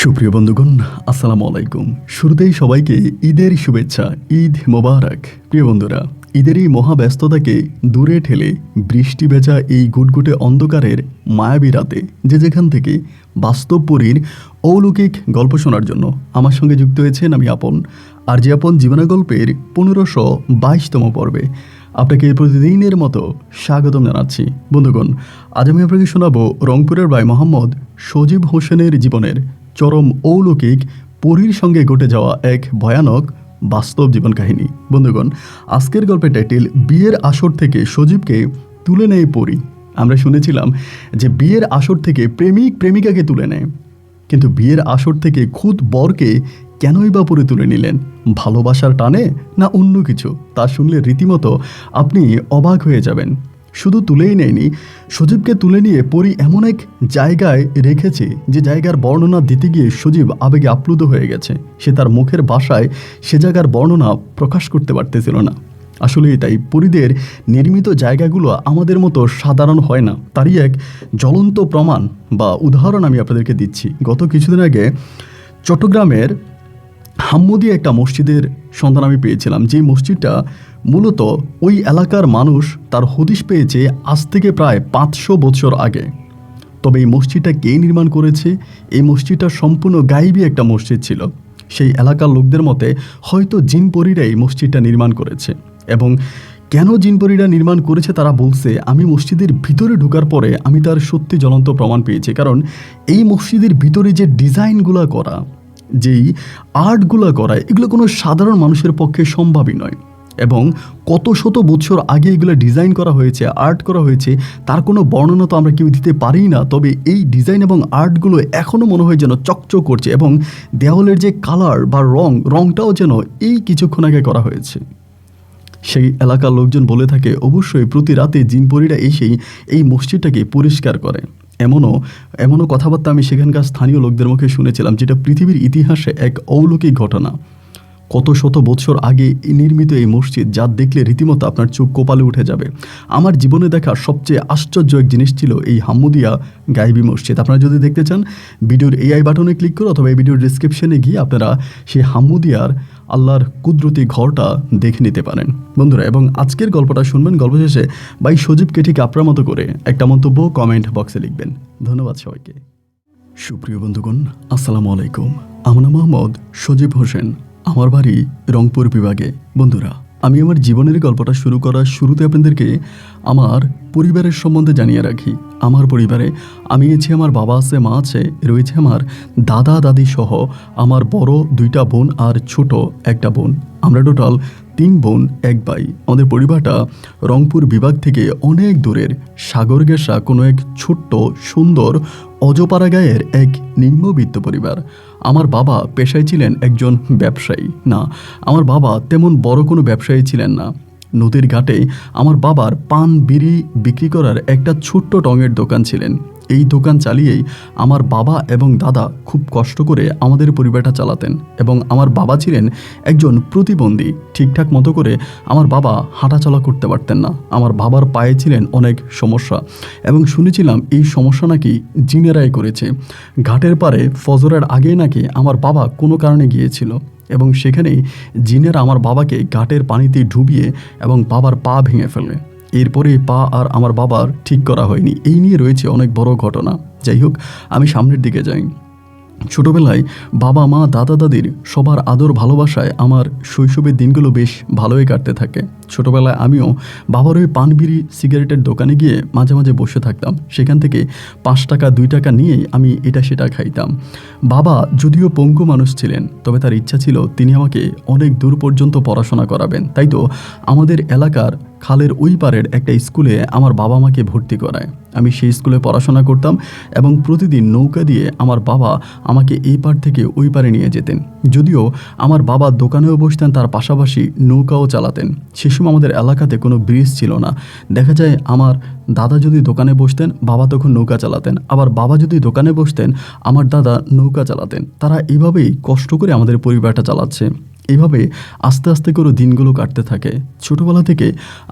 সুপ্রিয় বন্ধুগণ, আসসালামু আলাইকুম। শুরুতেই সবাইকে ঈদের শুভেচ্ছা। ঈদ মোবারক। প্রিয় বন্ধুরা, ঈদের এই মহাব্যস্ততাকে দূরে ঠেলে বৃষ্টি ভেজা এই গুটগুটে অন্ধকারের মায়াবী রাতে যে যেখান থেকে বাস্তবপুরীর অলৌকিক গল্প শোনার জন্য আমার সঙ্গে যুক্ত হয়েছেন আমি আপন। আর যে আপন জীবনা গল্পের 1522তম পর্বে আপনাকে প্রতিদিনের মতো স্বাগতম জানাচ্ছি। বন্ধুগণ, আজ আমি আপনাকে শোনাবো রংপুরের ভাই মোহাম্মদ সজীব হোসেনের জীবনের চরম অলৌকিক পরীর সঙ্গে ঘটে যাওয়া এক ভয়ানক বাস্তব জীবন কাহিনী। বন্ধুগণ, আজকের গল্পের টাইটেল বিয়ের আসর থেকে সজীবকে তুলে নেয় পরী। আমরা শুনেছিলাম যে বিয়ের আসর থেকে প্রেমিক প্রেমিকাকে তুলে নেয়, কিন্তু বিয়ের আসর থেকে খুদ বরকে কেনই বা পরী তুলে নিলেন? ভালোবাসার টানে না অন্য কিছু? তা শুনলে রীতিমতো আপনি অবাক হয়ে যাবেন। শুধু তুলেই নেয়নি, সজীবকে তুলে নিয়ে পরী এমন এক জায়গায় রেখেছে যে জায়গার বর্ণনা দিতে গিয়ে সজীব আবেগে আপ্লুত হয়ে গেছে। সে তার মুখের ভাষায় সে জায়গার বর্ণনা প্রকাশ করতে পারতেছিল না। আসলেই তাই, পরীদের নির্মিত জায়গাগুলো আমাদের মতো সাধারণ হয় না। তারই এক জ্বলন্ত প্রমাণ বা উদাহরণ আমি আপনাদেরকে দিচ্ছি। গত কিছুদিন আগে চট্টগ্রামের হাম্মদিয়া একটা মসজিদের সন্ধান আমি পেয়েছিলাম, যে মসজিদটা মূলত ওই এলাকার মানুষ তার হদিশ পেয়েছে আজ থেকে প্রায় 500 বছর আগে। তবে এই মসজিদটা কে নির্মাণ করেছে? এই মসজিদটা সম্পূর্ণ গায়েবী একটা মসজিদ ছিল। সেই এলাকার লোকদের মতে হয়তো জিনপরীরা এই মসজিদটা নির্মাণ করেছে। এবং কেন জিনপরীরা নির্মাণ করেছে তারা বলছে, আমি মসজিদের ভিতরে ঢোকার পরে আমি তার সত্যি জ্বলন্ত প্রমাণ পেয়েছি। কারণ এই মসজিদের ভিতরে যে ডিজাইনগুলো করা, যেই আর্টগুলো করা, এগুলো কোনো সাধারণ মানুষের পক্ষে সম্ভবই নয়। এবং কত শত বছর আগে এগুলো ডিজাইন করা হয়েছে, আর্ট করা হয়েছে, তার কোনো বর্ণনা তো আমরা কেউ দিতে পারি না। তবে এই ডিজাইন এবং আর্টগুলো এখনও মনে হয় যেন চকচক করছে, এবং দেওয়ালের যে কালার বা রংটাও যেন এই কিছুক্ষণ আগে করা হয়েছে। সেই এলাকার লোকজন বলে থাকে অবশ্যই প্রতি রাতে জিনপরীরা এসেই এই মসজিদটাকে পরিষ্কার করে। এমনও কথাবার্তা আমি সেখানকার স্থানীয় লোকদের মুখে শুনেছিলাম, যেটা পৃথিবীর ইতিহাসে এক অলৌকিক ঘটনা। কত শত বছর আগে নির্মিত এই মসজিদ, যা দেখলে রীতিমতো আপনার চোখ কপালে উঠে যাবে। আমার জীবনে দেখা সবচেয়ে আশ্চর্য এক জিনিস ছিল এই হাম্মদিয়া গায়েবী মসজিদ। আপনারা যদি দেখতে চান, ভিডিওর AI বাটনে ক্লিক করে অথবা এই ভিডিওর ডিসক্রিপশনে গিয়ে আপনারা সেই হাম্মদিয়ার আল্লাহর কুদরতি ঘরটা দেখে নিতে পারেন বন্ধুরা। এবং আজকের গল্পটা শুনবেন, গল্প শেষে ভাই সজীবকে ঠিক আপনার মতো করে একটা মন্তব্য কমেন্ট বক্সে লিখবেন। ধন্যবাদ সবাইকে। সুপ্রিয় বন্ধুগণ, আসসালামু আলাইকুম। আমার নাম মোহাম্মদ সজীব হোসেন, আমার বাড়ি রংপুর বিভাগে। বন্ধুরা, আমি আমার জীবনের গল্পটা শুরু করার শুরুতে আপনাদেরকে আমার পরিবারের সম্বন্ধে জানিয়ে রাখি। আমার পরিবারে আমি আছি, আমার বাবা আছে, মা আছে, রয়েছে আমার দাদা দাদি সহ আমার বড় 2টা বোন আর ছোট একটা বোন। আমরা টোটাল 3 বোন 1 ভাই। আমাদের পরিবারটা রংপুর বিভাগ থেকে অনেক দূরের সাগরগেশা কোনো এক ছোট্ট সুন্দর অজপাড়া গায়ের এক নিম্নবিত্ত পরিবার। আমার বাবা পেশায় ছিলেন একজন ব্যবসায়ী। না, আমার বাবা তেমন বড় কোনো ব্যবসায়ী ছিলেন না। নদীর ঘাটে আমার বাবার পান বিড়ি বিক্রি করার একটা ছোট্ট টঙের দোকান ছিলেন। এই দোকান চালিয়েই আমার বাবা এবং দাদা খুব কষ্ট করে আমাদের পরিবারটা চালাতেন। এবং আমার বাবা ছিলেন একজন প্রতিবন্ধী। ঠিকঠাক মতো করে আমার বাবা হাঁটাচলা করতে পারতেন না। আমার বাবার পায়ে ছিলেন অনেক সমস্যা, এবং শুনেছিলাম এই সমস্যা নাকি জিনেরাই করেছে। ঘাটের পাড়ে ফজরের আগে নাকি আমার বাবা কোনো কারণে গিয়েছিল, এবং সেখানেই জিনেরা আমার বাবাকে ঘাটের পানিতে ডুবিয়ে এবং বাবার পা ভেঙে ফেলে। এরপরে পা আর আমার বাবার ঠিক করা হয়নি। এই নিয়ে রয়েছে অনেক বড় ঘটনা। যাই হোক, আমি সামনের দিকে যাই। ছোটোবেলায় বাবা মা দাদা দাদির সবার আদর ভালোবাসায় আমার শৈশবের দিনগুলো বেশ ভালোই কাটতে থাকে। ছোটোবেলায় আমিও বাবার ওই পান বিড়ি সিগারেটের দোকানে গিয়ে মাঝে মাঝে বসে থাকতাম। সেখান থেকে 5 টাকা 2 টাকা নিয়েই আমি এটা সেটা খাইতাম। বাবা যদিও পঙ্গু মানুষ ছিলেন, তবে তার ইচ্ছা ছিল তিনি আমাকে অনেক দূর পর্যন্ত পড়াশোনা করাবেন। তাই তো আমাদের এলাকার খালের ওই পারের একটা স্কুলে আমার বাবা মাকে ভর্তি করায়। আমি সেই স্কুলে পড়াশোনা করতাম, এবং প্রতিদিন নৌকা দিয়ে আমার বাবা আমাকে এই পার থেকে ওই পারে নিয়ে যেতেন। যদিও আমার বাবা দোকানেও বসতেন, তার পাশাপাশি নৌকাও চালাতেন। সে সময় আমাদের এলাকাতে কোনো ব্রিজ ছিল না। দেখা যায় আমার দাদা যদি দোকানে বসতেন, বাবা তখন নৌকা চালাতেন। আবার বাবা যদি দোকানে বসতেন, আমার দাদা নৌকা চালাতেন। তারা এভাবেই কষ্ট করে আমাদের পরিবারটা চালাচ্ছে। এইভাবে আস্তে আস্তে করে দিনগুলো কাটতে থাকে। ছোটোবেলা থেকে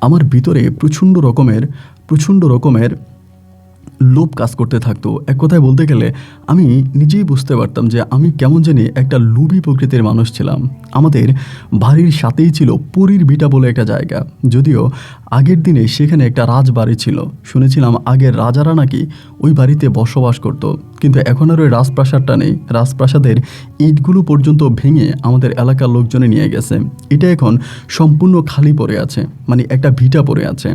আমার ভিতরে প্রচণ্ড রকমের লোভ কাজ করতে থাকতো। এক কথায় বলতে গেলে আমি নিজেই বুঝতে পারতাম যে আমি কেমন জানি একটা লোভী প্রকৃতির মানুষ ছিলাম। আমাদের বাড়ির সাথেই ছিল পুরীর ভিটা বলে একটা জায়গা। যদিও আগের দিনে সেখানে একটা রাজবাড়ি ছিল, শুনেছিলাম আগের রাজারা নাকি ওই বাড়িতে বসবাস করত, কিন্তু এখন আর ওই রাজপ্রাসাদটা নেই। রাজপ্রাসাদের ইটগুলো পর্যন্ত ভেঙে আমাদের এলাকার লোকজনে নিয়ে গেছে। এটা এখন সম্পূর্ণ খালি পড়ে আছে, মানে একটা ভিটা পড়ে আছে।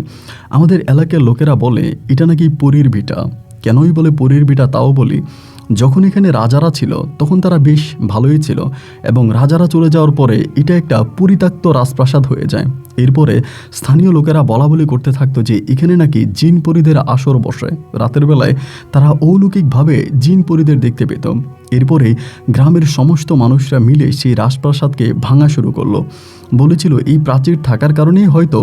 আমাদের এলাকার লোকেরা বলে এটা নাকি পুরীর ভিটা। কেনই বলে পুরীর ভিটা তাও বলি, যখন এখানে রাজারা ছিল তখন তারা বেশ ভালোই ছিল, এবং রাজারা চলে যাওয়ার পরে এটা একটা পরিত্যক্ত রাজপ্রাসাদ হয়ে যায়। এরপরে স্থানীয় লোকেরা বলা বলি করতে থাকতো যে এখানে নাকি জিন পরীদের আসর বসে। রাতের বেলায় তারা অলৌকিকভাবে জিন পরীদের দেখতে পেত। এরপরে গ্রামের সমস্ত মানুষরা মিলে সেই রাজপ্রাসাদকে ভাঙা শুরু করলো। বলেছিল এই প্রাচীর থাকার কারণেই হয়তো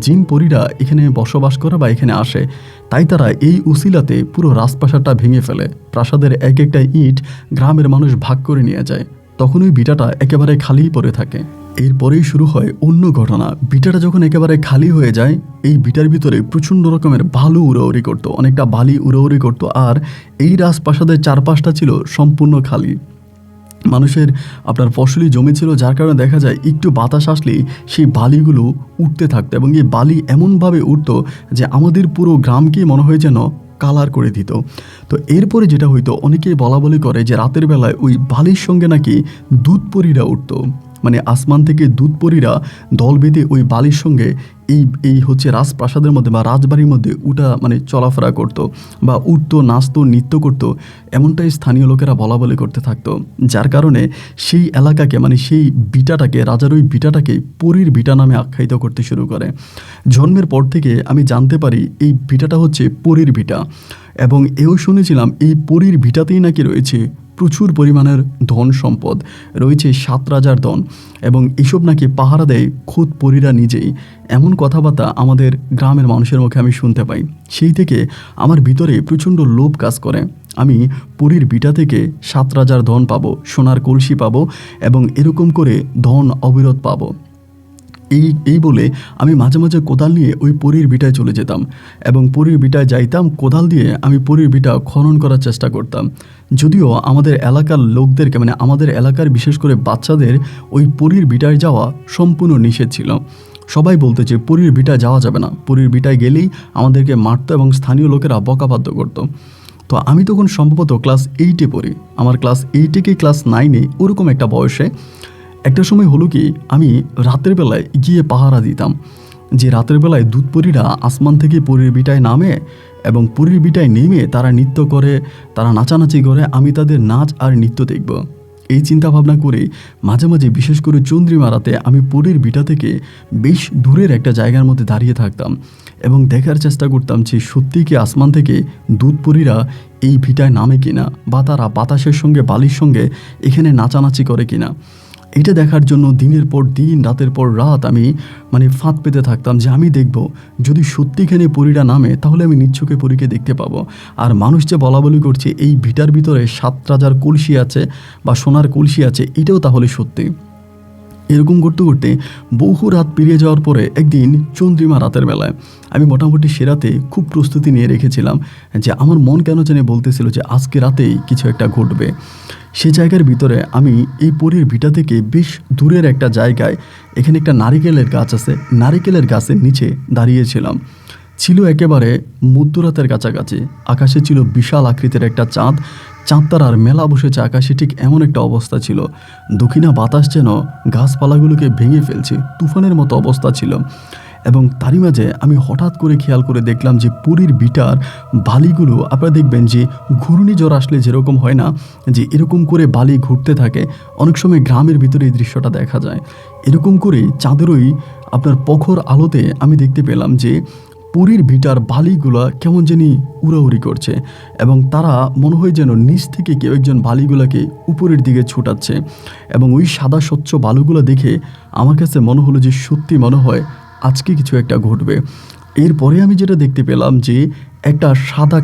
জিন পরীরা এখানে বসবাস করে বা এখানে আসে, তাই তারা এই উসিলাতে পুরো রাজপ্রাসাদটা ভেঙে ফেলে। প্রাসাদের এক একটা ইট গ্রামের মানুষ ভাগ করে নিয়ে যায়। তখন ওই ভিটাটা একেবারে খালিই পড়ে থাকে। এরপরেই শুরু হয় অন্য ঘটনা। ভিটাটা যখন একেবারে খালি হয়ে যায়, এই ভিটার ভিতরে প্রচণ্ড রকমের বালু উড়াউড়ি করতো, অনেকটা বালি উড়াউড়ি করতো, আর এই রাজপ্রাসাদের চারপাশটা ছিল সম্পূর্ণ খালি। মানুষের আপনার ফসলি জমি ছিল, যার কারণে দেখা যায় একটু বাতাস আসলেই সেই বালিগুলো উঠতে থাকতো, এবং এই বালি এমনভাবে উঠতো যে আমাদের পুরো গ্রামকেই মনে হয় যেন কালার করে দিত। তো এরপরে যেটা হইতো, অনেকেই বলা বলি করে যে রাতের বেলায় ওই বালির সঙ্গে নাকি দুধ পরীরা উঠতো, মানে আসমান থেকে দুধ পরীরা দল বেঁধে ওই বালির সঙ্গে এই হচ্ছে রাজপ্রাসাদের মধ্যে বা রাজবাড়ির মধ্যে মানে চলাফেরা করতো বা উঠতো, নাচতো, নৃত্য করতো, এমনটাই স্থানীয় লোকেরা বলা বলি করতে থাকতো। যার কারণে সেই এলাকাকে, মানে সেই ভিটাটাকে, রাজার ওই ভিটাটাকে পরীর ভিটা নামে আখ্যায়িত করতে শুরু করে। জন্মের পর থেকে আমি জানতে পারি এই ভিটাটা হচ্ছে পরীর ভিটা, এবং এও শুনেছিলাম এই পরীর ভিটাতেই নাকি রয়েছে প্রচুর পরিমাণের ধন সম্পদ, রয়েছে 7 রাজার ধন, এবং এসব নাকি পাহারা দেয় খোদ পরীরা নিজেই। এমন কথাবার্তা আমাদের গ্রামের মানুষের মুখে আমি শুনতে পাই। সেই থেকে আমার ভিতরে প্রচণ্ড লোভ কাজ করে। আমি পরীর ভিটা থেকে 7 রাজার ধন পাবো, সোনার কলসি পাবো, এবং এরকম করে ধন অবিরত পাবো। এই বলে আমি মাঝে মাঝে কোদাল নিয়ে ওই পরীর ভিটায় চলে যেতাম, এবং পরীর ভিটায় যাইতাম, কোদাল দিয়ে আমি পরীর ভিটা খনন করার চেষ্টা করতাম। যদিও আমাদের এলাকার লোকদেরকে, মানে আমাদের এলাকার বিশেষ করে বাচ্চাদের ওই পরীর ভিটায় যাওয়া সম্পূর্ণ নিষেধ ছিল। সবাই বলতে যে পরীর ভিটায় যাওয়া যাবে না, পরীর ভিটায় গেলেই আমাদেরকে মারতো, এবং স্থানীয় লোকেরা বকাবাধ্য করতো। তো আমি তখন সম্ভবত ক্লাস 8-এ পড়ি। আমার ক্লাস 8-এ কি ক্লাস 9-এ ওরকম একটা বয়সে একটা সময় হলো কি, আমি রাতের বেলায় গিয়ে পাহারা দিতাম, যে রাতের বেলায় দুধ পরীরা আসমান থেকে পরীর ভিটায় নামে, এবং পরীর ভিটায় নেমে তারা নৃত্য করে, তারা নাচানাচি করে, আমি তাদের নাচ আর নৃত্য দেখব। এই চিন্তা ভাবনা করে মাঝে মাঝে, বিশেষ করে চন্দ্রিমা রাতে, আমি পরীর ভিটা থেকে বেশ দূরের একটা জায়গার মধ্যে দাঁড়িয়ে থাকতাম, এবং দেখার চেষ্টা করতাম যে সত্যি কি আসমান থেকে দুধ পরীরা এই ভিটায় নামে কিনা, বা তারা বাতাসের সঙ্গে, বালির সঙ্গে এখানে নাচানাচি করে কিনা। এটা দেখার জন্য দিনের পর দিন, রাতের পর রাত আমি ফাঁদ পেতে থাকতাম যে আমি দেখব, যদি সত্যিখানে পরীরা নামে তাহলে আমি নিচ্ছকে পরীকে দেখতে পাবো। আর মানুষ যে বলা বলি করছে এই ভিটার ভিতরে 7 রাজার কলসি আছে বা সোনার কলসি আছে, এটাও তাহলে সত্যি। এরকম করতে করতে বহু রাত পেরিয়ে যাওয়ার পরে একদিন চন্দ্রিমা রাতের বেলায়, আমি মোটামুটি সে রাতে খুব প্রস্তুতি নিয়ে রেখেছিলাম যে আমার মন কেন জানে বলতেছিল যে আজকে রাতেই কিছু একটা ঘটবে। সে জায়গার ভিতরে আমি এই পরীর ভিটা থেকে বেশ দূরের একটা জায়গায়, এখানে একটা নারিকেলের গাছ আছে, নারিকেলের গাছের নিচে দাঁড়িয়েছিলাম। ছিল একেবারে মধ্যরাতের কাছাকাছি, আকাশে ছিল বিশাল আকৃতির একটা চাঁদ, চাঁদতারার মেলা বসেছে আকাশে, ঠিক এমন একটা অবস্থা ছিল। দক্ষিণা বাতাস যেন গাছপালাগুলোকে ভেঙে ফেলছে, তুফানের মতো অবস্থা ছিল। এবং তারই মাঝে আমি হঠাৎ করে খেয়াল করে দেখলাম যে পুরীর ভিটার বালিগুলো, আপনারা দেখবেন যে ঘূর্ণিঝড় আসলে যেরকম হয় না, যে এরকম করে বালি ঘুরতে থাকে, অনেক সময় গ্রামের ভিতরে এই দৃশ্যটা দেখা যায়। এরকম করে চাঁদেরই আপনার প্রখর আলোতে আমি দেখতে পেলাম যে পুরীর ভিটার বালিগুলা কেমন জানি উড়াউড়ি করছে, এবং তারা মনে হয় যেন নিচ থেকে কেউ একজন বালিগুলাকে উপরের দিকে ছুটাচ্ছে। এবং ওই সাদা স্বচ্ছ বালুগুলো দেখে আমার কাছে মনে হলো যে সত্যি মনে হয় আজকে কিছু একটা ঘটবে। এরপরে আমি যেটা দেখতে পেলাম যে একটা সাদা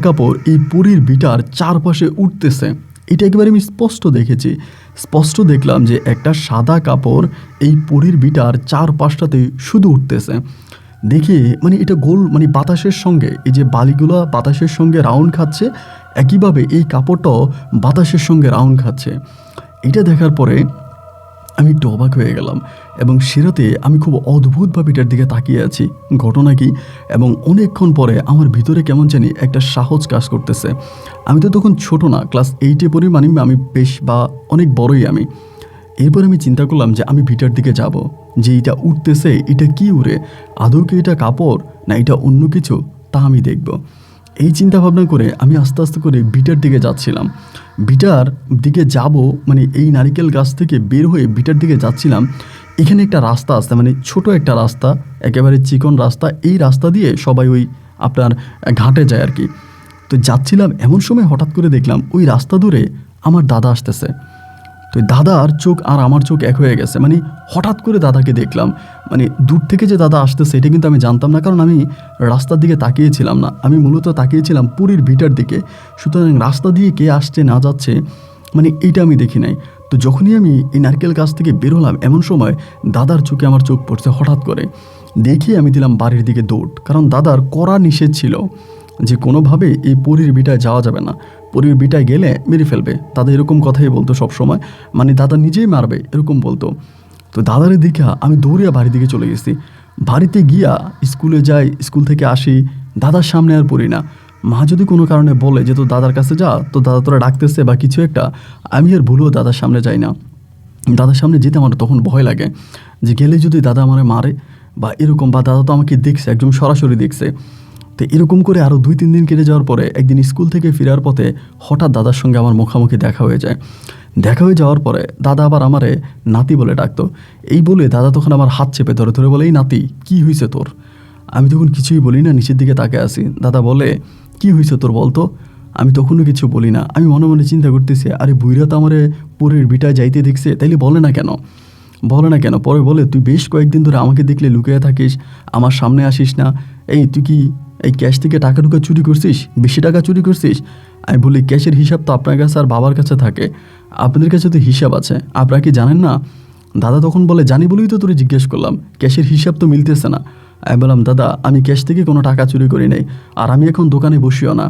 কাপড় এই পুরীর ভিটার চারপাশে উঠতেছে। এটা একেবারে আমি স্পষ্ট দেখেছি, স্পষ্ট দেখলাম যে একটা সাদা কাপড় এই পুরীর ভিটার চারপাশটাতে শুধু উঠতেছে। দেখে মানে এটা গোল মানে বাতাসের সঙ্গে এই যে বালিগুলো বাতাসের সঙ্গে রাউন্ড খাচ্ছে, একইভাবে এই কাপড়টাও বাতাসের সঙ্গে রাউন্ড খাচ্ছে। এটা দেখার পরে আমি একটু অবাক হয়ে গেলাম এবং সেরাতে আমি খুব অদ্ভুতভাবে এটার দিকে তাকিয়ে আছি। ঘটনা কি, এবং অনেকক্ষণ পরে আমার ভিতরে কেমন জানি একটা সাহস কাজ করতেছে। আমি তো তখন ছোট না, ক্লাস 8-এ পড়ি, মানে আমি বেশ বা অনেক বড়ই আমি। এরপর আমি চিন্তা করলাম যে আমি ভিটার দিকে যাব, যে এটা উঠতেছে, এটা কি উড়ে, আদৌ কি এটা কাপড় না এটা অন্য কিছু, তা আমি দেখব। এই চিন্তা ভাবনা করে আমি আস্তে আস্তে করে বিটার দিকে যাচ্ছিলাম। বিটার দিকে যাব মানে এই নারিকেল গাছ থেকে বের হয়ে বিটার দিকে যাচ্ছিলাম। এখানে একটা রাস্তা আছে, মানে ছোট একটা রাস্তা, একেবারে চিকন রাস্তা। এই রাস্তা দিয়ে সবাই ওই আপনার ঘাটে যায় আর কি। তো যাচ্ছিলাম, এমন সময় হঠাৎ করে দেখলাম ওই রাস্তা ধরে আমার দাদা আসতেছে। তো দাদার চোখ আর আমার চোখ এক হয়ে গেছে, মানে হঠাৎ করে দাদাকে দেখলাম। মানে দূর থেকে যে দাদা আসতেছে এটা কিন্তু আমি জানতাম না, কারণ আমি রাস্তার দিকে তাকিয়েছিলাম না, আমি মূলত তাকিয়েছিলাম পুরীর ভিটার দিকে। সুতরাং রাস্তা দিয়ে কে আসছে না যাচ্ছে মানে এইটা আমি দেখি নাই। তো যখনই আমি এই নারকেল গাছ থেকে বের হলাম, এমন সময় দাদার চোখে আমার চোখ পড়ছে হঠাৎ করে। দেখে আমি দিলাম বাড়ির দিকে দৌড়, কারণ দাদার কড়া নিষেধ ছিল যে কোনোভাবে এই পুরীর বিটায় যাওয়া যাবে না, পুরীর বিটায় গেলে মেরে ফেলবে। দাদা এরকম কথাই বলতো সব সময়, মানে দাদা নিজেই মারবে এরকম বলতো। তো দাদারে দেখা আমি দৌড়িয়া বাড়ির দিকে চলে গেছি। বাড়িতে গিয়া স্কুলে যাই, স্কুল থেকে আসি, দাদার সামনে আর পড়ি না। মা যদি কোনো কারণে বলে যে তো দাদার কাছে যা, তো দাদা তোরা ডাকতেছে বা কিছু একটা, আমি আর ভুলেও দাদার সামনে যাই না। দাদার সামনে যেতে আমার তখন ভয় লাগে যে গেলে যদি দাদা আমারে মারে বা এরকম, বা দাদা তো আমাকে দেখছে, একদম সরাসরি দেখছে। তো এরকম করে আরও 2-3 দিন কেটে যাওয়ার পরে একদিন স্কুল থেকে ফেরার পথে হঠাৎ দাদার সঙ্গে আমার মুখামুখি দেখা হয়ে যায়। দেখা হয়ে যাওয়ার পরে দাদা আবার আমারে নাতি বলে ডাকতো। এই বলে দাদা তখন আমার হাত চেপে ধরে ধরে বলে, এই নাতি কী হয়েছে তোর? আমি তখন কিছুই বলি না, নিচের দিকে তাকে আসি। দাদা বলে, কি হয়েছে তোর বলতো? আমি তখনও কিছু বলি না। আমি মনে মনে চিন্তা করতেছি, আরে বুইরা তো আমারে পুরীর বিটায় যাইতে দেখছে, তাইলে বলে না কেন? পরে বলে, তুই বেশ কয়েকদিন ধরে আমাকে দেখলে লুকিয়ে থাকিস, আমার সামনে আসিস না। এই তুই কি এই ক্যাশ থেকে টাকা টুকা চুরি করছিস, বেশি টাকা চুরি করছিস? আমি বলি, ক্যাশের হিসাব তো আপনার কাছে আর বাবার কাছে থাকে, আপনাদের কাছে তো হিসাব আছে, আপনারা কি জানেন না? দাদা তখন বলে, জানি বলেই তো তোরে জিজ্ঞেস করলাম, ক্যাশের হিসাব তো মিলতেছে না। আমি বললাম, দাদা আমি ক্যাশ থেকে কোনো টাকা চুরি করি নাই, আর আমি এখন দোকানে বসিও না।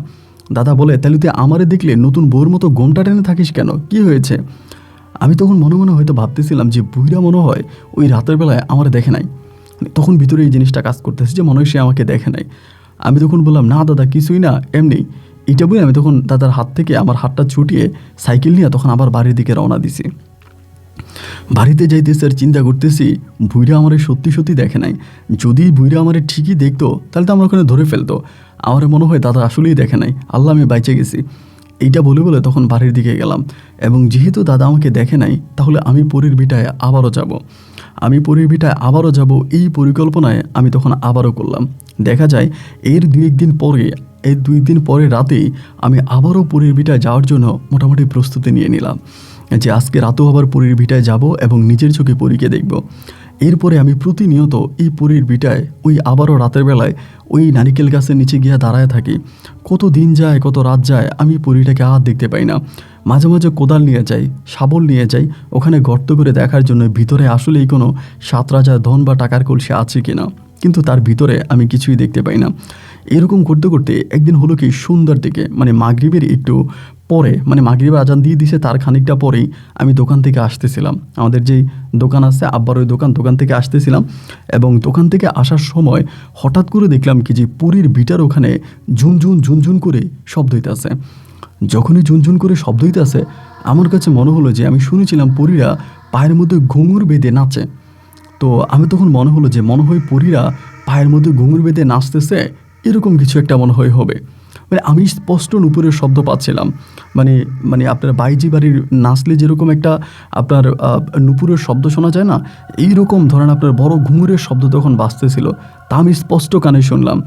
দাদা বলে, তাহলে তুই আমারে দেখলে নতুন বউর মতো গোমটা টেনে থাকিস কেন, কি হয়েছে? আমি তখন মনে মনে হয়তো ভাবতেছিলাম যে বুইরা মনে হয় ওই রাতের বেলায় আমার দেখে নাই। তখন ভিতরে এই জিনিসটা কাজ করতেছে যে মনে হয় সে আমাকে দেখে নাই। আমি তখন বললাম, না দাদা কিছুই না, এমনি। এটা বলে আমি তখন দাদার হাত থেকে আমার হাতটা ছুটিয়ে সাইকেল নিয়ে তখন আবার বাড়ির দিকে রওনা দিছি। বাড়িতে যাইতেছি আর চিন্তা করতেছি, বুইরা আমারে সত্যি সত্যি দেখে নাই। যদি বুইরা আমারে ঠিকই দেখতো তাহলে তো আমার ওখানে ধরে ফেলতো। আমার মনে হয় দাদা আসলেই দেখে নাই, আল্লাহ আমি বাইচে গেছি। এইটা বলে বলে তখন বাড়ির দিকে গেলাম, এবং যেহেতু দাদা আমাকে দেখে নাই তাহলে আমি পুরীর ভিটায় আবারও যাব। এই পরিকল্পনায় আমি তখন আবারও করলাম। দেখা যায় এর 2 দিন পরে রাতেই আমি আবারও পুরীর ভিটায় যাওয়ার জন্য মোটামুটি প্রস্তুতি নিয়ে নিলাম যে আজকে রাতেও আবার পুরীর ভিটায় যাব এবং নিজের চোখে পুরীকে দেখব। এরপরে আমি প্রতিনিয়ত এই পুরীর ভিটায় ওই আবারও রাতের বেলায় ওই নারিকেল গাছের নিচে গিয়ে দাঁড়ায় থাকি। কত দিন যায়, কত রাত যায়, আমি পুরীটাকে আর দেখতে পাই না। মাঝে মাঝে কোদাল নিয়ে যাই, শাবল নিয়ে যাই, ওখানে গর্ত করে দেখার জন্য ভিতরে আসলেই কোনো 7 রাজার ধন বা টাকার কলসি আছে কিনা, কিন্তু তার ভিতরে আমি কিছুই দেখতে পাই না। এরকম করতে করতে একদিন হলো কি, সন্ধ্যার দিকে মানে মাগরিবের একটু পরে, মানে মাগরিবের আজান দিয়ে দিছে তার খানিকটা পরেই আমি দোকান থেকে আসতেছিলাম। আমাদের যেই দোকান আছে আব্বার ওই দোকান থেকে আসতেছিলাম, এবং দোকান থেকে আসার সময় হঠাৎ করে দেখলাম কি যে পুরীর ভিটার ওখানে ঝুনঝুন করে শব্দ হইতেছে। যখনই ঝুনঝুন করে শব্দ হইতেছে আমার কাছে মনে হলো যে আমি শুনেছিলাম পরীরা পায়ের মধ্যে ঘুঙুর বেঁধে নাচে। তো আমি তখন মনে হলো যে মনে হয় পরীরা পায়ের মধ্যে ঘুঙুর বেঁধে নাচতেছে, এরকম কিছু একটা মনে হবে। মানে আমি স্পষ্ট নুপুরের শব্দ পাচ্ছিলাম, মানে আপনার বাইজি বাড়ির নাচলে যেরকম একটা আপনার নুপুরের শব্দ শোনা যায় না, এইরকম ধরেন আপনার বড় ঘুঙুরের শব্দ তখন বাজতেছিল। তা আমি স্পষ্ট কানে শুনলাম।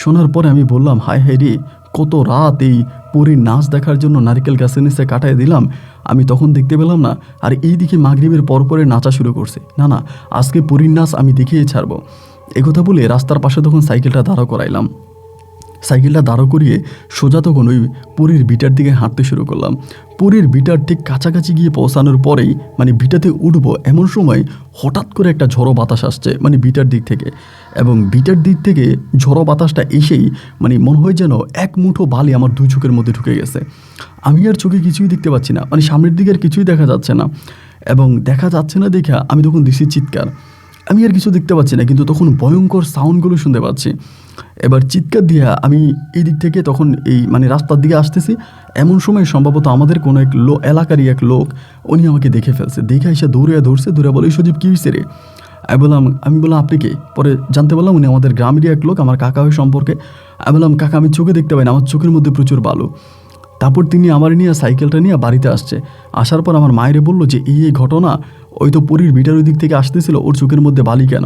শোনার পরে আমি বললাম, হায় হায় রে, কত রাত এই পরীর নাচ দেখার জন্য নারকেল গাছের নিচে কাটায় দিলাম, আমি তখন দেখতে পেলাম না। আর এই দিকে মাগরিবের পরে নাচা শুরু করছে। না, আজকে পরীর নাচ আমি দেখিয়ে ছাড়বো। একথা বলে রাস্তার পাশে তখন সাইকেলটা দাঁড়া করাইলাম। সাইকেলটা দাঁড়ো করিয়ে সোজা তখন ওই পুরীর ভিটার দিকে হাঁটতে শুরু করলাম। পুরীর ভিটার ঠিক কাছাকাছি গিয়ে পৌঁছানোর পরেই মানে ভিটাতে উঠবো এমন সময় হঠাৎ করে একটা ঝড়ো বাতাস আসছে মানে ভিটার দিক থেকে, এবং ভিটার দিক থেকে ঝড়ো বাতাসটা এসেই মানে মনে হয় যেন এক মুঠো বালি আমার দুই চোখের মধ্যে ঢুকে গেছে। আমি আর চোখে কিছুই দেখতে পাচ্ছি না, মানে সামনের দিকে আর কিছুই দেখা যাচ্ছে না, এবং দেখা যাচ্ছে না দেখা আমি তখন দিছি চিৎকার। আমি আর কিছু দেখতে পাচ্ছি না, কিন্তু তখন ভয়ঙ্কর সাউন্ডগুলো শুনতে পাচ্ছি। এবার চিৎকার দিয়ে আমি এই দিক থেকে তখন এই মানে রাস্তার দিকে আসতেছি, এমন সময় সম্ভবত আমাদের কোনো এক এলাকারই এক লোক উনি আমাকে দেখে ফেলছে। দেখে এসে ধরছে, বলে সজীব কী হয়েছে রে? আমি বললাম আপনি কে? পরে জানতে পারলাম উনি আমাদের গ্রামেরই এক লোক, আমার কাকা হয়ে সম্পর্কে। আমি বললাম কাকা আমি চোখে দেখতে পাই না, আমার চোখের মধ্যে প্রচুর বালু। তারপর তিনি আমার নিয়ে সাইকেলটা নিয়ে বাড়িতে আসছে। আসার পর আমার মায়েরে বললো যে এই ঘটনা, ওই তো পুরীর ভিটার ওই দিক থেকে আসতেছিল, ওর চোখের মধ্যে বালি কেন?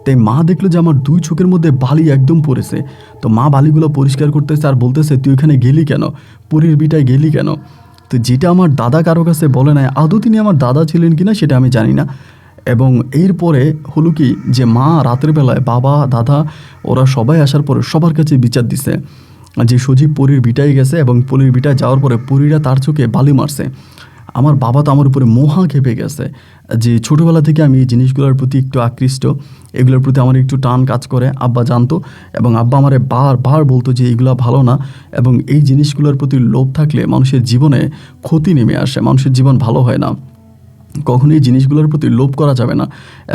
তাই মা দেখলো যে আমার দুই চোখের মধ্যে বালি একদম পড়েছে। তো মা বালিগুলো পরিষ্কার করতেছে আর বলতেছে তুই ওখানে গেলি কেন, পুরীর ভিটায় গেলি কেন? তো যেটা আমার দাদা কারো কাছে বলে নাই, আদৌ তিনি আমার দাদা ছিলেন কিনা সেটা আমি জানি না। এবং এরপরে হলো কি যে মা রাতের বেলায় বাবা দাদা ওরা সবাই আসার পরে সবার কাছে বিচার দিছে যে সজীব পুরীর ভিটায় গেছে, এবং পুরীর ভিটায় যাওয়ার পরে পুরীরা তার চোখে বালি মারছে। আমার বাবা তো আমার উপরে মহা খেপে গেছে যে ছোটোবেলা থেকে আমি এই জিনিসগুলোর প্রতি একটু আকৃষ্ট, এগুলোর প্রতি আমার একটু টান কাজ করে। আব্বা জানতো, এবং আব্বা আমারে বারবার বলতো যে এইগুলো ভালো না, এবং এই জিনিসগুলোর প্রতি লোভ থাকলে মানুষের জীবনে ক্ষতি নেমে আসে, মানুষের জীবন ভালো হয় না, কখনো এই জিনিসগুলোর প্রতি লোভ করা যাবে না,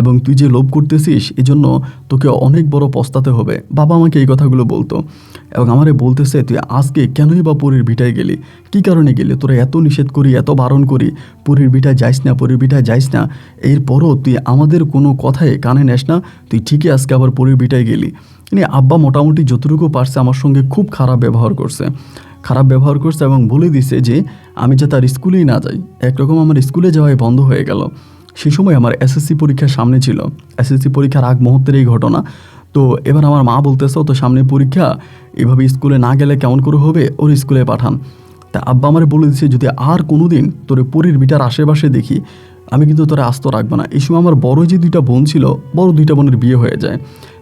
এবং তুই যে লোভ করতেছিস এজন্য তোকে অনেক বড় পস্তাতে হবে। বাবা আমাকে এই কথাগুলো বলতো, এবং আমারে বলতেছে তুই আজকে কেনই বা পুরীর ভিটায় গেলি, কী কারণে গেলি? তোরা এত নিষেধ করি, এত বারণ করি, পুরীর ভিটায় যাইস না, পুরীর ভিটায় যাইস না, এরপরও তুই আমাদের কোনো কথায় কানে নেস না, তুই ঠিকই আজকে আবার পুরীর ভিটায় গেলি। মানে আব্বা মোটামুটি যতটুকু পারছে আমার সঙ্গে খুব খারাপ ব্যবহার করছে এবং বলে দিছে যে আমি যে তার স্কুলেই না যাই। একরকম আমার স্কুলে যাওয়াই বন্ধ হয়ে গেল। সেই সময় আমার এসএসসি পরীক্ষার সামনে ছিল, এসএসসি পরীক্ষার আগ মুহূর্তের এই ঘটনা। তো এবার আমার মা বলতেছে তো সামনে পরীক্ষা, এভাবে স্কুলে না গেলে কেমন করে হবে, ওর স্কুলে পাঠান। তা আব্বা আমার বলে দিচ্ছে যদি আর কোনো দিন তোরে পুরীর ভিটার আশেপাশে দেখি আমি কিন্তু তোরা আস্ত রাখবো না। এই সময় আমার বড় যে দুইটা বোন ছিল, বড় দুইটা বোনের বিয়ে হয়ে যায়।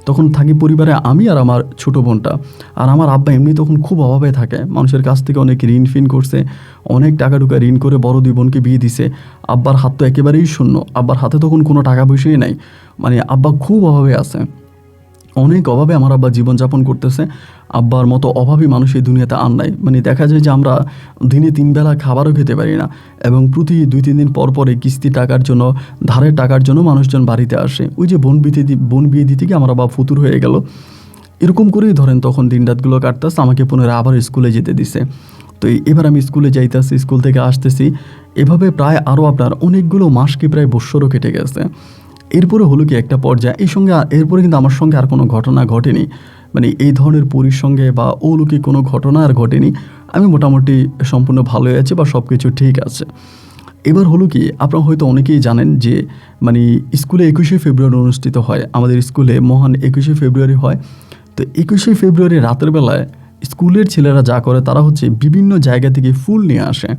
তখন থাকি পরিবারে আমি আর আমার ছোটো বোনটা। আর আমার আব্বা এমনি তখন খুব অভাবে থাকে, মানুষের কাছ থেকে অনেক ঋণ ফিন করছে, অনেক টাকা টুকা ঋণ করে বড় দুই বোনকে বিয়ে দিছে। আব্বার হাত তো একেবারেই শূন্য, আব্বার হাতে তখন কোনো টাকা পয়সাই নাই, মানে আব্বা খুব অভাবে আছে, অনেক অভাবে আমার আব্বা জীবনযাপন করতেছে। আব্বার মতো অভাবী মানুষ এই দুনিয়াতে আর নাই। মানে দেখা যায় যে আমরা দিনে 3 বেলা খাবারও খেতে পারি না, এবং প্রতি 2-3 দিন পর পরে কিস্তি টাকার জন্য, ধারের টাকার জন্য মানুষজন বাড়িতে আসে। ওই যে বোন বিয়ে দিতে গিয়ে আমার আব্বা ফুতুর হয়ে গেল। এরকম করেই ধরেন তখন দিন রাতগুলো কাটতেছে, আমাকে পুনরায় আবার স্কুলে যেতে দিছে। তো এবার আমি স্কুলে যাইতেছি, স্কুল থেকে আসতেছি, এভাবে প্রায় আরও আপনার অনেকগুলো মাস কি প্রায় বৎসরও কেটে গেছে। এরপরে হলো কি একটা পর্যায়ে এরপরে কিন্তু আমার সঙ্গে আর কোনো ঘটনা ঘটেনি, মানে এই ধরনের পুরীর সঙ্গে বা অলৌকিক কোনো ঘটনা আর ঘটেনি। আমি মোটামুটি সম্পূর্ণ ভালোই আছি বা সব কিছু ঠিক আছে। এবার হলো কি আপনারা হয়তো অনেকেই জানেন যে মানে স্কুলে 21শে ফেব্রুয়ারি অনুষ্ঠিত হয়, আমাদের স্কুলে মহান 21শে ফেব্রুয়ারি হয়। তো 21শে ফেব্রুয়ারি রাতের বেলায় স্কুলের ছেলেরা যা করে তারা হচ্ছে বিভিন্ন জায়গা থেকে ফুল নিয়ে আসে,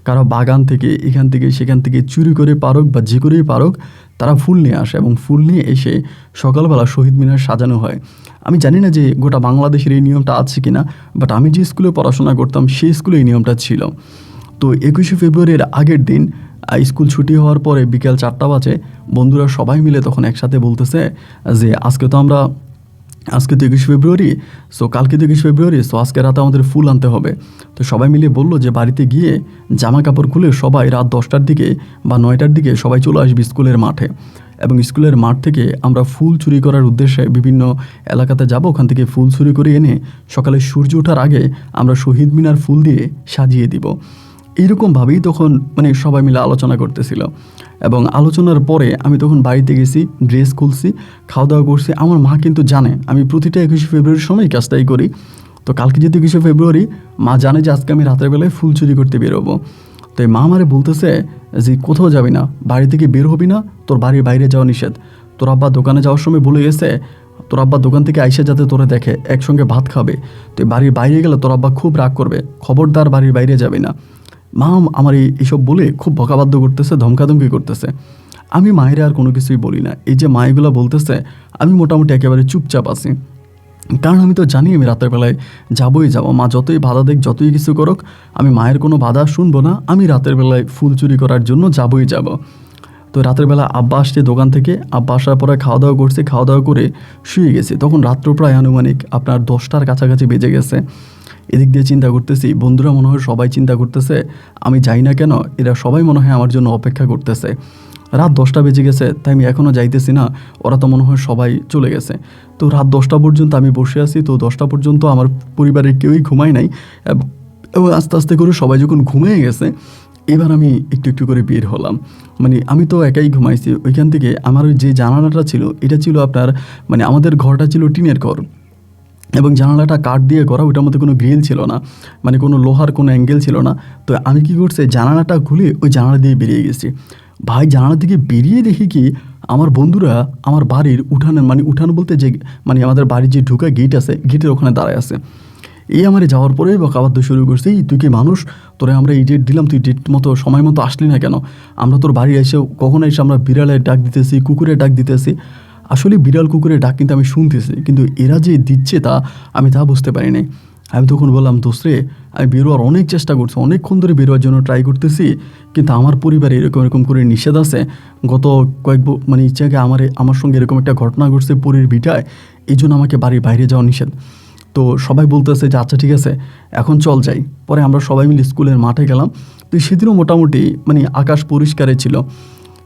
কারো বাগান থেকে, এখান থেকে সেখান থেকে চুরি করে পারুক বা যে করেই পারুক তারা ফুল নিয়ে আসে, এবং ফুল নিয়ে এসে সকালবেলা শহীদ মিনার সাজানো হয়। আমি জানি না যে গোটা বাংলাদেশের এই নিয়মটা আছে কি না, বাট আমি যে স্কুলে পড়াশোনা করতাম সেই স্কুলে এই নিয়মটা ছিল। তো 21শে ফেব্রুয়ারির আগের দিন স্কুল ছুটি হওয়ার পরে বিকেল 4টা বাজে বন্ধুরা সবাই মিলে তখন একসাথে বলতেছে যে আজকে তো 21শে ফেব্রুয়ারি, সো কালকে 21শে ফেব্রুয়ারি, সো আজকে রাতে আমাদের ফুল আনতে হবে। তো সবাই মিলে বললো যে বাড়িতে গিয়ে জামা কাপড় খুলে সবাই রাত 10টার দিকে বা 9টার দিকে সবাই চলে আসবে স্কুলের মাঠে, এবং স্কুলের মাঠ থেকে আমরা ফুল চুরি করার উদ্দেশ্যে বিভিন্ন এলাকাতে যাব, ওখান থেকে ফুল চুরি করে এনে সকালে সূর্য ওঠার আগে আমরা শহীদ মিনার ফুল দিয়ে সাজিয়ে দিব। এইরকমভাবেই তখন মানে সবাই মিলে আলোচনা করতেছিল, এবং আলোচনার পরে আমি তখন বাড়িতে গেছি, ড্রেস খুলছি, খাওয়া দাওয়া করছি। আমার মা কিন্তু জানে আমি প্রতিটা 21শে ফেব্রুয়ারির সময় কাজটাই করি। তো কালকে যেহেতু 21শে ফেব্রুয়ারি, মা জানে যে আজকে আমি রাতের বেলায় ফুল চুরি করতে বেরোবো। তো মা আমারে বলতেছে যে কোথাও যাবি না, বাড়ি থেকে বের হবি না, তোর বাড়ির বাইরে যাওয়া নিষেধ। তোর আব্বা দোকানে যাওয়ার সময় বলে গেছে তোর আব্বা দোকান থেকে আইসা যাতে তোরে দেখে একসঙ্গে ভাত খাবে, তুই বাড়ির বাইরে গেলে তোর আব্বা খুব রাগ করবে, খবরদার বাড়ির বাইরে যাবি না। মা আমার এইসব বলে খুব বকাবাধ্য করতেছে, ধমকাধমকি করতেছে। আমি মায়ের আর কোনো কিছুই বলি না। এই যে মা এগুলো বলতেছে আমি মোটামুটি একেবারে চুপচাপ আছি। কারণ আমি তো জানি আমি রাতের বেলায় যাবই যাব, মা যতই বাধা দেখ যতই কিছু করুক আমি মায়ের কোনো বাধা শুনবো না, আমি রাতের বেলায় ফুল চুরি করার জন্য যাবই যাব। তো রাতের বেলা আব্বা আসছে দোকান থেকে, আব্বা আসার পরে খাওয়া দাওয়া করছি, খাওয়া দাওয়া করে শুয়ে গেছি। তখন রাত্র প্রায় আনুমানিক আপনার 10টার কাছাকাছি বেজে গেছে। এদিক দিয়ে চিন্তা করতেছি, বন্ধুরা মনে হয় সবাই চিন্তা করতেছে আমি যাই না কেন, এরা সবাই মনে হয় আমার জন্য অপেক্ষা করতেছে। রাত 10টা বেজে গেছে, তাই আমি এখনও যাইতেছি না, ওরা তো মনে হয় সবাই চলে গেছে। তো রাত 10টা পর্যন্ত আমি বসে আছি। তো 10টা পর্যন্ত আমার পরিবারের কেউই ঘুমায় নাই, এবং আস্তে আস্তে করে সবাই যখন ঘুমিয়ে গেছে এবার আমি একটু একটু করে বের হলাম। মানে আমি তো একাই ঘুমাইছি। ওইখান থেকে আমার ওই যে জানালাটা ছিল এটা ছিল আপনার, মানে আমাদের ঘরটা ছিল টিনের ঘর, এবং জানালাটা কাঠ দিয়ে করা, ওইটার মধ্যে কোনো গ্রিল ছিল না, মানে কোনো লোহার কোনো অ্যাঙ্গেল ছিল না। তো আমি কী করছি, জানালাটা খুলে ওই জানালা দিয়ে বেরিয়ে গেছি। ভাই জানালা থেকে বেরিয়ে দেখি কি আমার বন্ধুরা আমার বাড়ির উঠানের, মানে উঠান বলতে যে মানে আমাদের বাড়ির যে ঢুকা গেট আছে গেটের ওখানে দাঁড়ায় আছে। এই আমার যাওয়ার পরেই বকাবাদ্য শুরু করছে, এই তুই কি মানুষ, তোরে আমরা এই ডেট দিলাম, তুই ডেট মতো সময় মতো আসলি না কেন, আমরা তোর বাড়ি এসে কখনো এসে আমরা বিড়ালের ডাক দিতেছি, কুকুরের ডাক দিতেছি। আসলে বিড়াল কুকুরের ডাক কিন্তু আমি শুনতেছি, কিন্তু এরা যে দিচ্ছে আমি তা বুঝতে পারি নাই। আমি তখন বললাম, দোস্ত রে, আমি বেরোয়ার অনেক চেষ্টা করছি, অনেকক্ষণ ধরে বেরোয়ার জন্য ট্রাই করতেছি, কিন্তু আমার পরিবারে এরকম এরকম করে নিষেধ আছে। গত মানে ইচ্ছাকে আমার সঙ্গে এরকম একটা ঘটনা ঘটছে পরীর ভিটায়, এই জন্য আমাকে বাড়ির বাইরে যাওয়া নিষেধ। তো সবাই বলতেছে যে আচ্ছা ঠিক আছে এখন চল যাই। পরে আমরা সবাই মিলে স্কুলের মাঠে গেলাম। তো সেদিনও মোটামুটি মানে আকাশ পরিষ্কারই ছিল।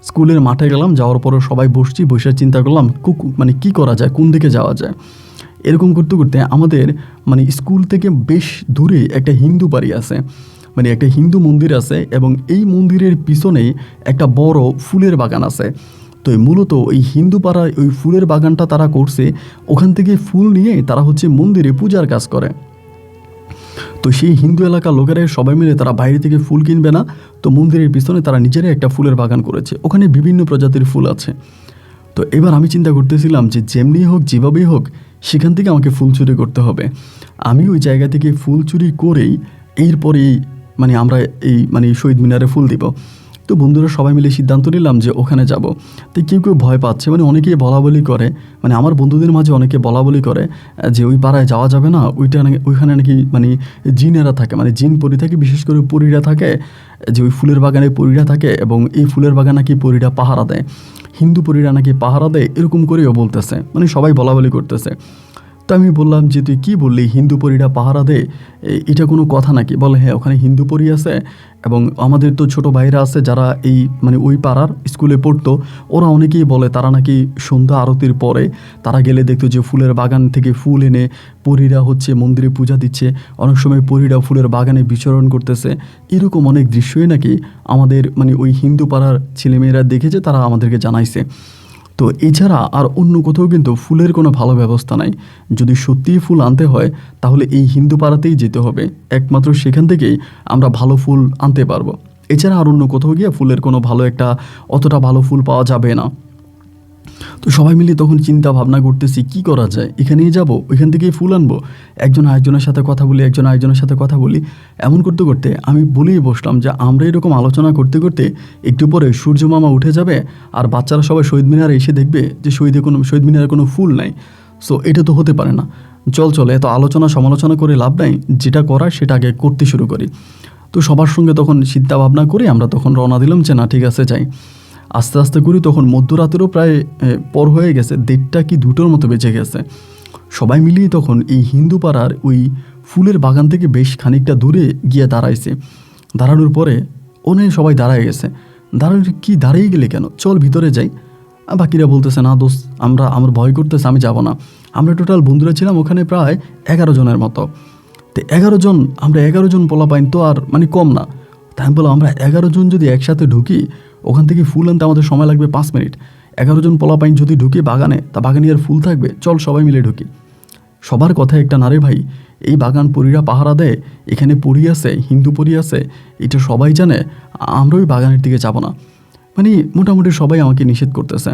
স্কুলের মাঠে গেলাম, যাওয়ার পরে সবাই বসে চিন্তা করলাম মানে কী করা যায়, কোন দিকে যাওয়া যায়। এরকম করতে করতে আমাদের মানে স্কুল থেকে বেশ দূরে একটা হিন্দু বাড়ি আছে, মানে একটা হিন্দু মন্দির আছে, এবং এই মন্দিরের পিছনেই একটা বড় ফুলের বাগান আছে। তো মূলত ওই হিন্দু পাড়ায় ওই ফুলের বাগানটা তারা করছে, ওখান থেকে ফুল নিয়ে তারা হচ্ছে মন্দিরে পূজার কাজ করে। তো সেই হিন্দু এলাকার লোকেরা সবাই মিলে তারা বাইরে থেকে ফুল কিনবে না, তো মন্দিরের পিছনে তারা নিজেরাই একটা ফুলের বাগান করেছে, ওখানে বিভিন্ন প্রজাতির ফুল আছে। তো এবার আমি চিন্তা করতেছিলাম যে যেমনি হোক যেভাবেই হোক সেখান থেকে আমাকে ফুল চুরি করতে হবে। আমি ওই জায়গা থেকে ফুল চুরি করেই এরপরেই মানে আমরা এই মানে শহীদ মিনারে ফুল দিব। তো বন্ধুরা সবাই মিলে সিদ্ধান্ত নিলাম যে ওখানে যাব। তো কেউ কেউ ভয় পাচ্ছে, মানে অনেকেই বলাবলি করে, মানে আমার বন্ধুদের মাঝে অনেকে বলাবলি করে যে ওই পাড়ায় যাওয়া যাবে না, ওইখানে নাকি মানে জিনেরা থাকে, মানে জিন পরি থাকে, বিশেষ করে পরীরা থাকে, যে ওই ফুলের বাগানে পরীরা থাকে, এবং এই ফুলের বাগান নাকি পরীরা পাহারা দেয়, হিন্দু পরীরা নাকি পাহারা দেয়, এরকম করেও বলতেছে, মানে সবাই বলাবলি করতেছে। তো আমি বললাম যে তুই কী বললি, হিন্দু পরীরা পাহারা দেয়, এটা কোনো কথা নাকি? বলে হ্যাঁ ওখানে হিন্দু পরী আছে, এবং আমাদের তো ছোটো ভাইরা আছে যারা এই মানে ওই পাড়ার স্কুলে পড়তো, ওরা অনেকেই বলে তারা নাকি সন্ধ্যা আরতির পরে তারা গেলে দেখতো যে ফুলের বাগান থেকে ফুল এনে পরীরা হচ্ছে মন্দিরে পূজা দিচ্ছে, অনেক সময় পরীরা ফুলের বাগানে বিচরণ করতেছে, এরকম অনেক দৃশ্যই নাকি আমাদের মানে ওই হিন্দু পাড়ার ছেলেমেয়েরা দেখেছে, তারা আমাদেরকে জানাইছে। তো এছাড়া আর অন্য কোথাও কিন্তু ফুলের কোনো ভালো ব্যবস্থা নাই। যদি সত্যিই ফুল আনতে হয় তাহলে এই হিন্দু পাড়াতেই যেতে হবে, একমাত্র সেখান থেকেই আমরা ভালো ফুল আনতে পারবো। এছাড়া আর অন্য কোথাও গিয়ে ফুলের কোনো ভালো অতটা ভালো ফুল পাওয়া যাবে না। তো সবাই মিলে তখন চিন্তা ভাবনা করতেছি কী করা যায়, এখানেই যাব, ওইখান থেকেই ফুল আনবো, একজন আরেকজনের সাথে কথা বলি। এমন করতে করতে আমি বলেই বসলাম যে আমরা এরকম আলোচনা করতে করতে একটু পরে সূর্য মামা উঠে যাবে, আর বাচ্চারা সবাই শহীদ মিনারে এসে দেখবে যে শহীদ মিনারে কোনো ফুল নাই। সো এটা তো হতে পারে না, চল এত আলোচনা সমালোচনা করে লাভ নাই, যেটা করার সেটা আগে করতে শুরু করি। তো সবার সঙ্গে তখন চিন্তা ভাবনা করে আমরা তখন রওনা দিলাম যে না ঠিক আছে যাই। আস্তে আস্তে করি, তখন মধ্যরাতেরও প্রায় পর হয়ে গেছে, 1:30 কি 2টোর মতো বেঁচে গেছে। সবাই মিলিয়ে তখন এই হিন্দু পাড়ার ওই ফুলের বাগান থেকে বেশ খানিকটা দূরে গিয়ে দাঁড়াইছে। দাঁড়ানোর পরে সবাই দাঁড়ায় গেছে, দাঁড়িয়ে গেলে কেন, চল ভিতরে যাই। বাকিরা বলতেছে না দোস্ত, আমার ভয় করতেছে, আমি যাব না। আমরা টোটাল বন্ধুরা ছিলাম ওখানে প্রায় 11 জনের মতো। তো 11 জন পোলাপাইন তো আর মানে কম না। তাই আমি বললাম আমরা 11 জন যদি একসাথে ঢুকি, ওখান থেকে ফুল আনতে আমাদের সময় লাগবে 5 মিনিট। 11 জন পোলাপাইন যদি ঢুকি বাগানে, তা বাগানে আর ফুল থাকবে? চল সবাই মিলে ঢুকি। সবার কথা একটা না রে ভাই, এই বাগান পরীরা পাহারা দেয়, এখানে পরী আছে, হিন্দু পরী আছে, এটা সবাই জানে, আমরা ওই বাগানের দিকে যাব না। মানে মোটামুটি সবাই আমাকে নিষেধ করতেছে।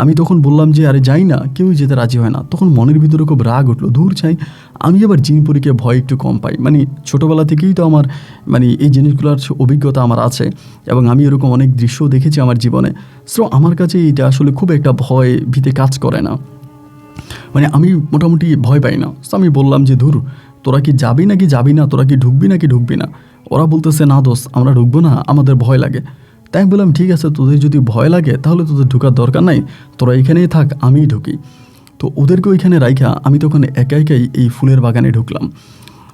আমি তখন বললাম যে আরে যাই না, কেউই যেতে রাজি হয় না। তখন মনের ভিতরে খুব রাগ উঠলো, দূর চাই, আমি আবার জিনপুরীকে ভয় একটু কম পাই, মানে ছোটোবেলা থেকেই তো আমার মানে এই জিনিসগুলোর অভিজ্ঞতা আমার আছে, এবং আমি এরকম অনেক দৃশ্য দেখেছি আমার জীবনে। সো আমার কাছে এটা আসলে খুব একটা ভয় ভীতি কাজ করে না। মানে আমি মোটামুটি ভয় পাই না। তো আমি বললাম যে ধুর, তোরা কি যাবি নাকি যাবি না, তোরা কি ঢুকবি নাকি ঢুকবি না? ওরা বলতেছে না দোস্ত, আমরা ঢুকবো না, আমাদের ভয় লাগে। তাই আমি বললাম ঠিক আছে, তোদের যদি ভয় লাগে তাহলে তোদের ঢোকার দরকার নাই, তোরা এখানেই থাক, আমিই ঢুকি। তো ওদেরকে ওইখানে রাইখা আমি তখন একা একাই এই ফুলের বাগানে ঢুকলাম।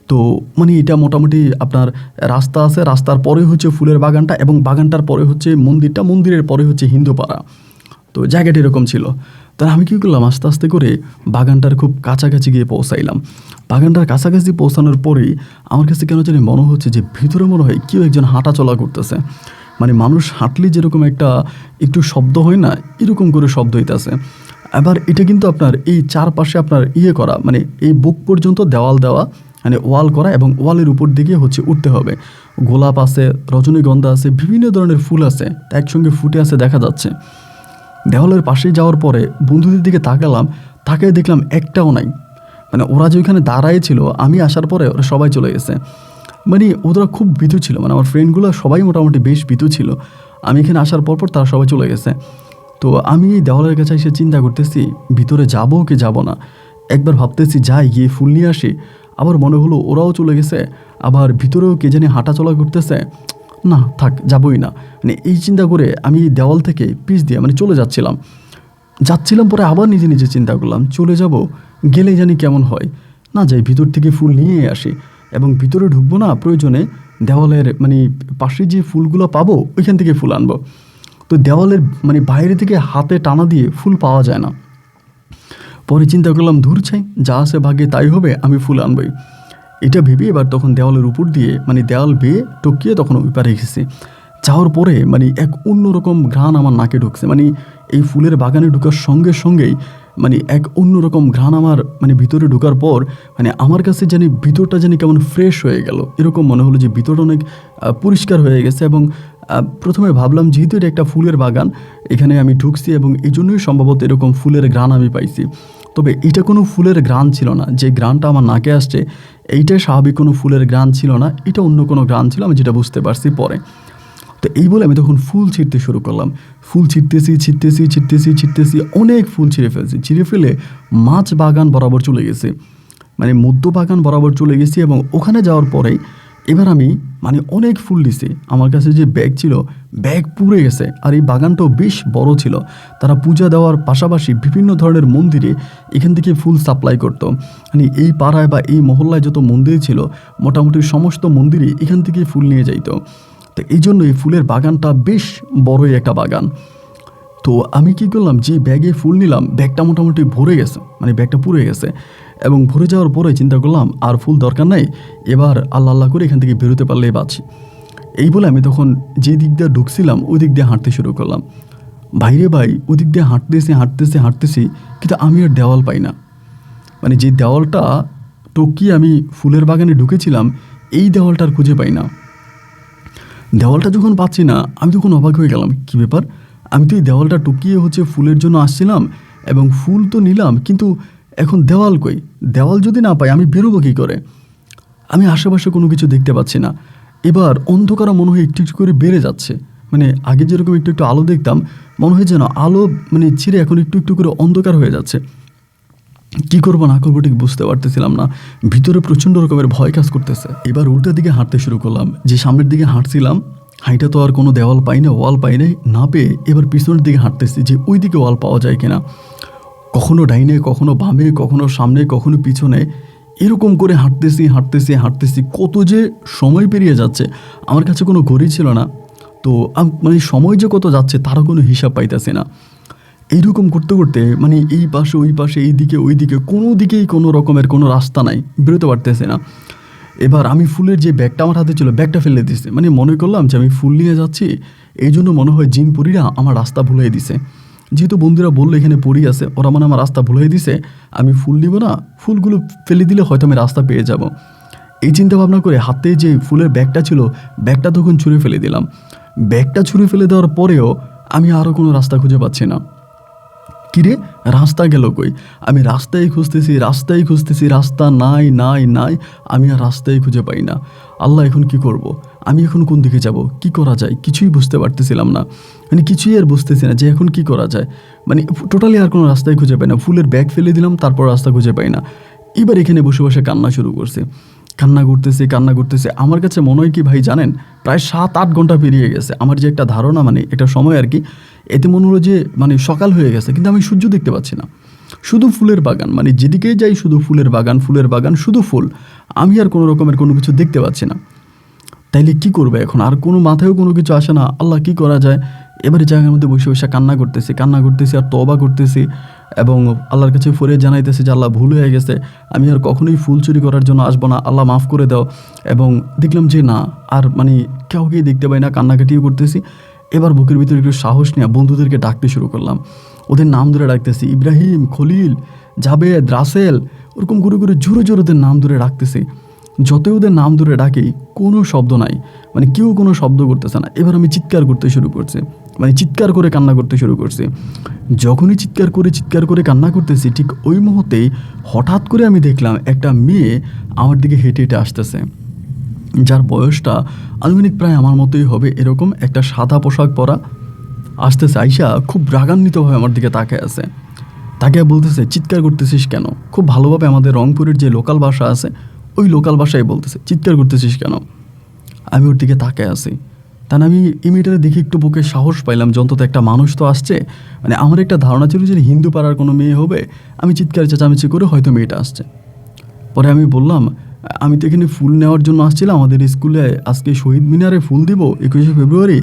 তো মানে এটা মোটামুটি আপনার রাস্তা আছে, রাস্তার পরে হচ্ছে ফুলের বাগানটা, এবং বাগানটার পরে হচ্ছে মন্দিরটা, মন্দিরের পরে হচ্ছে হিন্দুপাড়া। তো জায়গাটা এরকম ছিল। তাহলে আমি কী করলাম, আস্তে আস্তে করে বাগানটার খুব কাছাকাছি গিয়ে পৌঁছাইলাম। বাগানটার কাছাকাছি পৌঁছানোর পরেই আমার কাছে কেন জানি মনে হচ্ছে যে ভিতরে মনে হয় কেউ একজন হাঁটা চলা করতেছে। মানে মানুষ হাঁটলে যেরকম একটা একটু শব্দ হয় না, এরকম করে শব্দ হইতেছে। এবার এটা কিন্তু আপনার এই চারপাশে আপনার করা, মানে এই বুক পর্যন্ত দেওয়াল দেওয়া, মানে ওয়াল করা, এবং ওয়ালের উপর দিকে হচ্ছে উঠতে হবে। গোলাপ আছে, রজনীগন্ধা আছে, বিভিন্ন ধরনের ফুল আছে, একসঙ্গে ফুটে আছে দেখা যাচ্ছে। দেওয়ালের পাশে যাওয়ার পরে বন্ধুদের দিকে তাকালাম, তাকিয়ে দেখলাম একটাও নাই। মানে ওরা যে ওইখানে দাঁড়াই ছিল, আমি আসার পরে ওরা সবাই চলে গেছে। মানে ওরা খুব ভীতু ছিল, মানে আমার ফ্রেন্ডগুলো সবাই মোটামুটি বেশ ভীতু ছিল। আমি এখানে আসার পর তারা সবাই চলে গেছে। তো আমি এই দেওয়ালের কাছে এসে চিন্তা করতেছি ভিতরে যাবো কি যাব না। একবার ভাবতেছি যাই, গিয়ে ফুল নিয়ে আসি। আবার মনে হলো ওরাও চলে গেছে, আবার ভিতরেও কে জানি হাঁটা চলা করতেছে, না থাক, যাবই না। মানে এই চিন্তা করে আমি দেওয়াল থেকে পিছ দিয়ে মানে চলে যাচ্ছিলাম। পরে আবার নিজে নিজে চিন্তা করলাম চলে যাব, গেলে জানি কেমন হয়, না যাই ভিতর থেকে ফুল নিয়ে আসি, এবং ভিতরে ঢুকবো না, প্রয়োজনে দেওয়ালের মানে পাশে যে ফুলগুলো পাবো ওইখান থেকে ফুল আনবো। তো দেওয়ালের মানে বাইরে থেকে হাতে টানা দিয়ে ফুল পাওয়া যায় না। পরে চিন্তা করলাম ধুর ছাই, যা আছে ভাগ্যে তাই হবে, আমি ফুল আনবই। এটা ভেবে এবার তখন দেওয়ালের উপর দিয়ে মানে দেওয়াল বেয়ে টপকিয়ে তখন ওই পারে এসেছি। যাওয়ার পরে মানে এক অন্যরকম ঘ্রাণ আমার নাকে ঢুকছে। মানে এই ফুলের বাগানে ঢোকার সঙ্গে সঙ্গেই মানে এক অন্যরকম ঘ্রাণ আমার মানে ভিতরে ঢোকার পর মানে আমার কাছে জানি ভিতরটা জানি কেমন ফ্রেশ হয়ে গেল। এরকম মনে হলো যে ভিতরটা অনেক পরিষ্কার হয়ে গেছে। এবং প্রথমে ভাবলাম যেহেতু এটা একটা ফুলের বাগান, এখানে আমি ঢুকছি এবং এই জন্যই সম্ভবত এরকম ফুলের ঘ্রাণ আমি পাইছি। তবে এটা কোনো ফুলের ঘ্রাণ ছিল না, যে ঘ্রাণটা আমার নাকে আসছে এইটা স্বাভাবিক কোনো ফুলের ঘ্রাণ ছিল না, এটা অন্য কোনো ঘ্রাণ ছিল, আমি যেটা বুঝতে পারছি পরে। তো এই বলে আমি তখন ফুল ছিঁড়তে শুরু করলাম। ফুল ছিঁড়তেছি, অনেক ফুল ছিঁড়ে ফেলে মাছ বাগান বরাবর চলে গেছি, মানে মধ্য বাগান বরাবর চলে গেছি। এবং ওখানে যাওয়ার পরেই এবার আমি মানে অনেক ফুল দিছি। আমার কাছে যে ব্যাগ ছিল, ব্যাগ পুড়ে গেছে। আর এই বাগানটাও বেশ বড় ছিল। তারা পূজা দেওয়ার পাশাপাশি বিভিন্ন ধরনের মন্দিরে এখান থেকে ফুল সাপ্লাই করতো। মানে এই পাড়ায় বা এই মহল্লায় যত মন্দির ছিল, মোটামুটি সমস্ত মন্দিরে এখান থেকে ফুল নিয়ে যাইতো। তো এই জন্য এই ফুলের বাগানটা বেশ বড়ই একটা বাগান। তো আমি কি করলাম, যে ব্যাগে ফুল নিলাম ব্যাগটা মোটামুটি ভরে গেছে, মানে ব্যাগটা পুড়ে গেছে। এবং ভরে যাওয়ার পরে চিন্তা করলাম আর ফুল দরকার নাই, এবার আল্লাহ আল্লাহ করে এখান থেকে বেরোতে পারলেই বাঁচি। এই বলে আমি তখন যে দিক দিয়ে ঢুকছিলাম ওই দিক দিয়ে হাঁটতে শুরু করলাম। ভাই ওই দিক দিয়ে হাঁটতেছি, কিন্তু আমি আর দেওয়াল পাই না। মানে যে দেওয়ালটা টপকিয়ে আমি ফুলের বাগানে ঢুকেছিলাম, এই দেওয়ালটার খুঁজে পাই না। দেওয়ালটা যখন পাচ্ছি না, আমি তখন অবাক হয়ে গেলাম, কী ব্যাপার, আমি তো এই দেওয়ালটা টুকিয়ে হচ্ছে ফুলের জন্য আসছিলাম, এবং ফুল তো নিলাম, কিন্তু এখন দেওয়াল কই? দেওয়াল যদি না পাই আমি বেরোবো কী করে? আমি আশেপাশে কোনো কিছু দেখতে পাচ্ছি না। এবার অন্ধকার মনে হয় একটু একটু করে বেড়ে যাচ্ছে। মানে আগে যেরকম একটু একটু আলো দেখতাম, মনে হয় যেন আলো মানে ছিঁড়ে এখন একটু একটু করে অন্ধকার হয়ে যাচ্ছে। কী করবো না করবো ঠিক বুঝতে পারতেছিলাম না। ভিতরে প্রচণ্ড রকমের ভয় কাজ করতেছে। এবার উল্টা দিকে হাঁটতে শুরু করলাম। যে সামনের দিকে হাঁটছিলাম, হাইটা তো আর কোনো দেওয়াল পাই না, ওয়াল পাই নাই, না পেয়ে এবার পিছনের দিকে হাঁটতেছি যে ওই দিকে ওয়াল পাওয়া যায় কিনা। কখনো ডাইনে, কখনো বামে, কখনো সামনে, কখনো পিছনে, এরকম করে হাঁটতেছি কত যে সময় পেরিয়ে যাচ্ছে। আমার কাছে কোনো ঘড়ি ছিল না, তো মানে সময় যে কত যাচ্ছে তারও কোনো হিসাব পাইতেছি না। এইরকম করতে করতে মানে এই পাশে ওই পাশে, এই দিকে ওই দিকে, কোনো দিকেই কোনো রকমের কোনো রাস্তা নাই, বেরোতে পারতেছি না। এবার আমি ফুলের যে ব্যাগটা আমার হাতে ছিল ব্যাগটা ফেলে দিছে। মানে মনে করলাম যে আমি ফুল নিয়ে যাচ্ছি, এই জন্য মনে হয় জিন পরীরা আমার রাস্তা ভুলিয়ে দিছে। যেহেতু বন্ধুরা বললো এখানে পরী আছে, ওরা মানে আমার রাস্তা ভুলিয়ে দিছে, আমি ফুল নিব না, ফুলগুলো ফেলে দিলে হয়তো আমি রাস্তা পেয়ে যাব। এই চিন্তা ভাবনা করে হাতে যে ফুলের ব্যাগটা ছিল ব্যাগটা তখন ছুঁড়ে ফেলে দিলাম। ব্যাগটা ছুঁড়ে ফেলে দেওয়ার পরেও আমি আরও কোনো রাস্তা খুঁজে পাচ্ছি না। কিরে, রাস্তা গেল কই? আমি রাস্তায় খুঁজতেছি, রাস্তা নাই, আমি আর রাস্তায় খুঁজে পাই না। আল্লাহ এখন কি করব? আমি এখন কোন দিকে যাব, কি করা যায়, কিছুই বুঝতে পারতেছিলাম না। মানে কিছুই আর বুঝতেছি না যে এখন কি করা যায়। মানে টোটালি আর কোনো রাস্তায় খুঁজে পাই না। ফুলের ব্যাগ ফেলে দিলাম, তারপর রাস্তা খুঁজে পাই না। এবার এখানে বসে বসে কান্না শুরু করছে। কান্না করতেছে। আমার কাছে মনে হয় কি ভাই জানেন, প্রায় 7-8 ঘন্টা পেরিয়ে গেছে। আমার যে একটা ধারণা, মানে একটা সময় আর কি, এতে মনে হলো যে মানে সকাল হয়ে গেছে, কিন্তু আমি সূর্য দেখতে পাচ্ছি না। শুধু ফুলের বাগান, মানে যেদিকেই যাই শুধু ফুলের বাগান, শুধু ফুল। আমি আর কোনো রকমের কোনো কিছু দেখতে পাচ্ছি না। তাইলে কি করবে এখন? আর কোনো মাথায়ও কোনো কিছু আসে না। আল্লাহ, কি করা যায়? এবারে জায়গার মধ্যে বসে বসে কান্না করতেছি আর তওবা করতেছি, এবং আল্লাহর কাছে ফরিয়াদ জানাইতেছি যে আল্লাহ, ভুল হয়ে গেছে, আমি আর কখনোই ফুল চুরি করার জন্য আসবো না, আল্লাহ মাফ করে দাও। এবং দেখলাম যে না, আর মানে কাউকেই দেখতে পাই না, কান্নাকাটিও করতেছি। এবার বুকের ভিতরে একটু সাহস নিয়ে বন্ধুদেরকে ডাকতে শুরু করলাম। ওদের নাম ধরে ডাকতেছি, ইব্রাহিম, খলিল, জাবেদ, রাসেল, ওরকম করে জোরে ওদের নাম ধরে ডাকতেছি। যতই ওদের নাম ধরে ডাকি, কোনো শব্দ নাই, মানে কেউ কোনো শব্দ করতেছে না। এবার আমি চিৎকার করতে শুরু করছি, মানে চিৎকার করে কান্না করতে শুরু করছি। যখনই চিৎকার করে কান্না করতেছি, ঠিক ওই মুহূর্তেই হঠাৎ করে আমি দেখলাম একটা মেয়ে আমার দিকে হেঁটে হেঁটে আসতেছে, যার বয়সটা আনুমানিক প্রায় আমার মতোই হবে, এরকম একটা সাদা পোশাক পরা আসতেছে। আইসা খুব রাগান্বিতভাবে আমার দিকে তাকিয়ে আছে, তাকে বলতেছে, চিৎকার করতেছিস কেন? খুব ভালোভাবে আমাদের রংপুরের যে লোকাল ভাষা আছে, ওই লোকাল ভাষায় বলতেছে, চিৎকার করতেছিস কেন? আমি ওর দিকে তাকায় আছি। তাই আমি ইমিডিয়েটলি দেখে একটু বুকে সাহস পাইলাম যে অন্তত একটা মানুষ তো আসছে। মানে আমার একটা ধারণা ছিল যে হিন্দু পাড়ার কোনো মেয়ে হবে, আমি চিৎকার চেঁচামেচি করে হয়তো মেয়েটা আসছে। পরে আমি বললাম, আমি তো এখানে ফুল নেওয়ার জন্য আসছিলাম, আমাদের স্কুলে আজকে শহীদ মিনারে ফুল দিব 21শে ফেব্রুয়ারি,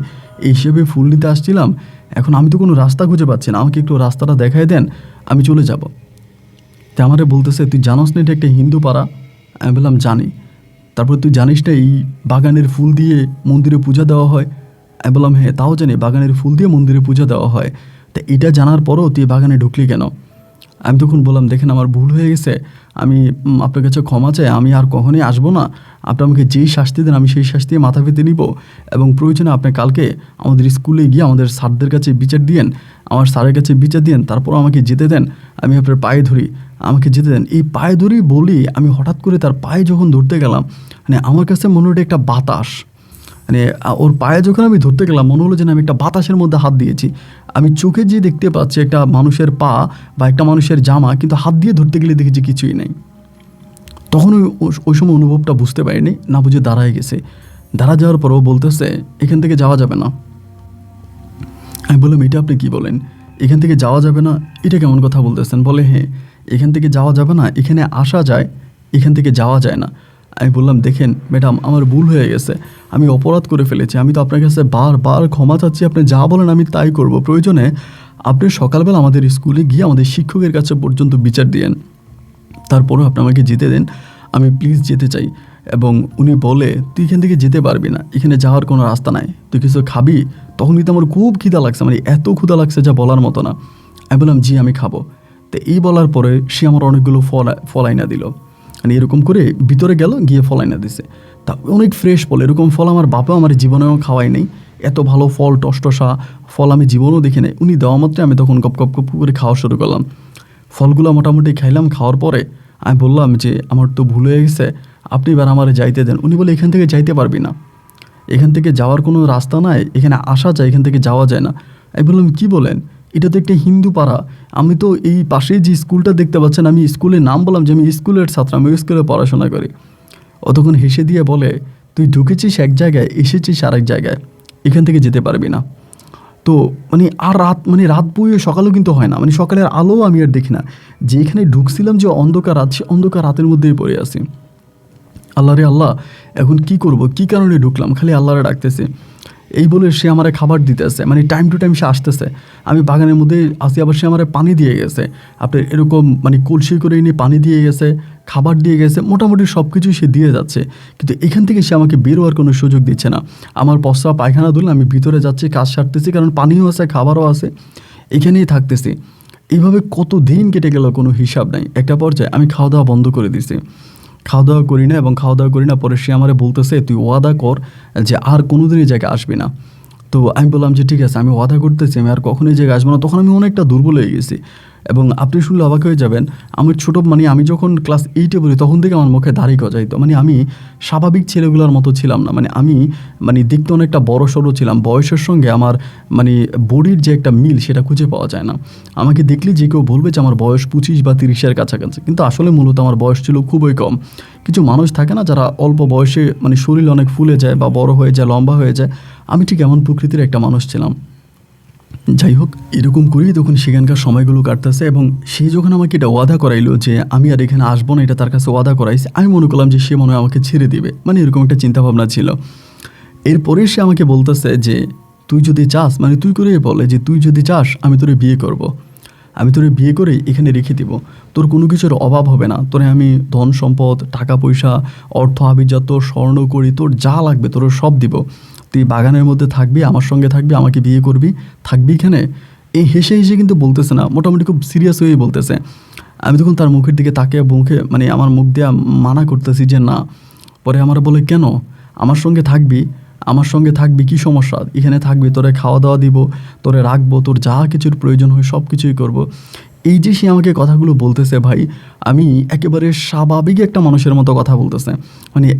এই হিসেবে ফুল নিতে আসছিলাম। এখন আমি তো কোনো রাস্তা খুঁজে পাচ্ছি না, আমাকে একটু রাস্তাটা দেখাই দেন, আমি চলে যাব। তো আমারে বলতেছে, তুই জানোস না এটা একটা হিন্দু পাড়া? আমি বললাম, জানি। তারপর, তুই জানিস না এই বাগানের ফুল দিয়ে মন্দিরে পূজা দেওয়া হয়? আমি বললাম, হ্যাঁ, তাও জানি, বাগানের ফুল দিয়ে মন্দিরে পূজা দেওয়া হয়। তা এটা জানার পরও তুই বাগানে ঢুকলি কেন? আমি তখন বললাম, দেখেন, আমার ভুল হয়ে গেছে, আমি আপনার কাছে ক্ষমা চাই, আমি আর কখনোই আসবো না। আপনি আমাকে যেই শাস্তি দেন আমি সেই শাস্তি মাথা পেতে নিব, এবং প্রয়োজনে আপনি কালকে আমাদের স্কুলে গিয়ে আমাদের স্যারদের কাছে বিচার দিয়েন, আমার স্যারের কাছে বিচার দিয়েন, তারপর আমাকে যেতে দেন, আমি আপনার পায়ে ধরি, আমাকে যেতে দেন। এই পায়ে ধরি বলি আমি হঠাৎ করে তার পায়ে যখন ধরতে গেলাম, মানে আমার কাছে মনে হলো একটা বাতাস, মানে ওর পায়ে যখন আমি ধরতে গেলাম মনে হলো যেন আমি একটা বাতাসের মধ্যে হাত দিয়েছি। আমি চোখে যে দেখতে পাচ্ছি একটা মানুষের পা বা একটা মানুষের জামা, কিন্তু হাত দিয়ে ধরতে গেলে দেখেছি কিছুই নেই। তখন ওই সময় অনুভবটা বুঝতে পারিনি, না বুঝে দাঁড়ায় গেছে। দাঁড়া যাওয়ার পরও বলতেছে, এখান থেকে যাওয়া যাবে না। আমি বললাম, এটা আপনি কি বলেন? এখান থেকে যাওয়া যাবে না, এটা কেমন কথা বলতেছেন? বলে, হ্যাঁ, এখান থেকে যাওয়া যাবে না, এখানে আসা যায়, এখান থেকে যাওয়া যায় না। আমি বললাম, দেখেন ম্যাডাম, আমার ভুল হয়ে গেছে, আমি অপরাধ করে ফেলেছি, আমি তো আপনার কাছে বারবার ক্ষমা চাচ্ছি, আপনি যা বলেন আমি তাই করব। প্রয়োজনে আপনি সকালবেলা আমাদের স্কুলে গিয়ে আমাদের শিক্ষকের কাছে পর্যন্ত বিচার দিয়েন, তারপরও আপনি আমাকে যেতে দেন, আমি প্লিজ যেতে চাই। এবং উনি বলে, তুই এখান থেকে যেতে পারবি না, এখানে যাওয়ার কোনো রাস্তা নাই, তুই কিছু খাবি? তখন কিন্তু আমার খুব খিদা লাগছে, মানে এত ক্ষুধা লাগছে যা বলার মতো না। আমি বললাম, জি, আমি খাবো। তো এই বলার পরে সে আমার অনেকগুলো ফল আইনা দিল, মানে এরকম করে ভিতরে গেল, গিয়ে ফল আইনা দিছে। তা অনেক ফ্রেশ ফল, এরকম ফল আমার বাবা আমার জীবনেও খাওয়াই নেই, এত ভালো ফল, টসটসা ফল আমি জীবনেও দেখি নাই। উনি দেওয়া মাত্রে আমি তখন গপ গপ গপ করে খাওয়া শুরু করলাম। ফলগুলো মোটামুটি খাইলাম। খাওয়ার পরে আমি বললাম যে, আমার তো ভুল হয়ে গেছে, আপনি এবার আমার যাইতে দেন। উনি বলে, এখান থেকে যাইতে পারবি না, এখান থেকে যাওয়ার কোনো রাস্তা নাই, এখানে আসা যায়, এখান থেকে যাওয়া যায় না। আমি বললাম, কি বলেন? এটা তো একটা হিন্দু পাড়া, আমি তো এই পাশেই যে স্কুলটা দেখতে পাচ্ছেন, আমি স্কুলের নাম বললাম যে আমি স্কুলের ছাত্র, আমি স্কুলে পড়াশোনা করি। ও তখন হেসে দিয়ে বলে, তুই ঢুকেছিস এক জায়গায়, এসেছিস আরেক জায়গায়, এখান থেকে যেতে পারবি না। তো মানে আর রাত বইয়ে সকালেও কিন্তু হয় না, মানে সকালের আলো আমি আর দেখি না। যে এখানে ঢুকছিলাম যে অন্ধকার রাত, সে অন্ধকার রাতের মধ্যেই পড়ে আছি। আল্লাহ রে আল্লাহ, এখন কি করব, কি কারণে ঢুকলাম, খালি আল্লাহরে ডাকতেছে। এই বলে সে আমার খাবার দিতেছে, মানে টাইম টু টাইম সে আসতেছে। আমি বাগানের মধ্যে আসি, আবার সে আমার পানি দিয়ে গেছে, আপনার এরকম মানে কলসি করে নিয়ে পানি দিয়ে গেছে, খাবার দিয়ে গেছে, মোটামুটি সব কিছুই সে দিয়ে যাচ্ছে। কিন্তু এখান থেকে সে আমাকে বের হওয়ার কোনো সুযোগ দিচ্ছে না। আমার প্রস্রাব পায়খানা ধরলে আমি ভিতরে যাচ্ছি, কাজ সারতেছি, কারণ পানিও আছে, খাবারও আছে, এখানেই থাকতেছি। এইভাবে কত দিন কেটে গেল, কোনো হিসাব নাই। একটা পর্যায়ে আমি খাওয়া দাওয়া বন্ধ করে দিছি, খাওয়া দাওয়া করি না। পরে সে আমারে বলতেছে, তুই ওয়াদা কর যে আর কোনোদিন এই জায়গায় আসবি না। তো আমি বললাম যে ঠিক আছে, আমি ওয়াদা করতেছি, আমি আর কখনো এই জায়গায় আসবো না। তখন আমি অনেকটা দুর্বল হয়ে গেছি, এবং আপনি শুনলে অবাক হয়ে যাবেন, আমার আমি যখন ক্লাস 8-এ পড়ি তখন থেকে আমার মুখে দাড়ি গজাইতো। আমি স্বাভাবিক ছেলেগুলোর মতো ছিলাম না। আমি দেখতে অনেকটা বড়সড় ছিলাম। বয়সের সঙ্গে আমার বডির যে একটা মিল সেটা খুঁজে পাওয়া যায় না। আমাকে দেখলে যে কেউ বলবে যে আমার বয়স 25 বা 30-এর কাছাকাছি, কিন্তু আসলে মূলত আমার বয়স ছিল খুবই কম। কিছু মানুষ থাকে না যারা অল্প বয়সে শরীর অনেক ফুলে যায় বা বড় হয়ে যায়, লম্বা হয়ে যায়। আমি ঠিক এমন প্রকৃতির একটা মানুষ ছিলাম। যাই হোক, এরকম করেই তখন সেখানকার সময়গুলো কাটতেছে এবং সে যখন আমাকে এটা ওয়াদা করাইলো যে আমি আর এখানে আসবো না, এটা তার কাছে ওয়াদা করাইছে, আমি মনে করলাম যে সে মনে হয় আমাকে ছেড়ে দিবে, এরকম একটা চিন্তাভাবনা ছিল। এরপরে সে আমাকে বলতেছে যে তুই যদি চাস, তুই করে বলে যে তুই যদি চাস আমি তোরে বিয়ে করব। আমি তোরে বিয়ে করে এখানে রেখে দিব, তোর কোনো কিছুর অভাব হবে না, তোরে আমি ধন সম্পদ, টাকা পয়সা, অর্থ আভিজাত্য, স্বর্ণ করি, তোর যা লাগবে তোর সব দিব। তুই বাগানের মধ্যে থাকবি, আমার সঙ্গে থাকবি, আমাকে বিয়ে করবি, থাকবি এখানে। এই হেসে হেসে কিন্তু বলতেছে না, মোটামুটি খুব সিরিয়াস হয়েই বলতেছে। আমি তখন তার মুখের দিকে তাকিয়ে মুখে আমার মুখ দিয়ে মানা করতেছি যে না। পরে আমার বলে কেন, আমার সঙ্গে থাকবি, আমার সঙ্গে থাকবি, কী সমস্যা, এখানে থাকবি, তোরে খাওয়া দাওয়া দিব, তোরে রাখবো, তোর যা কিছুর প্রয়োজন হয় সব কিছুই করবো। এই যে সে আমাকে কথাগুলো বলতেছে ভাই, আমি একেবারে স্বাভাবিক একটা মানুষের মতো কথা বলতেছে।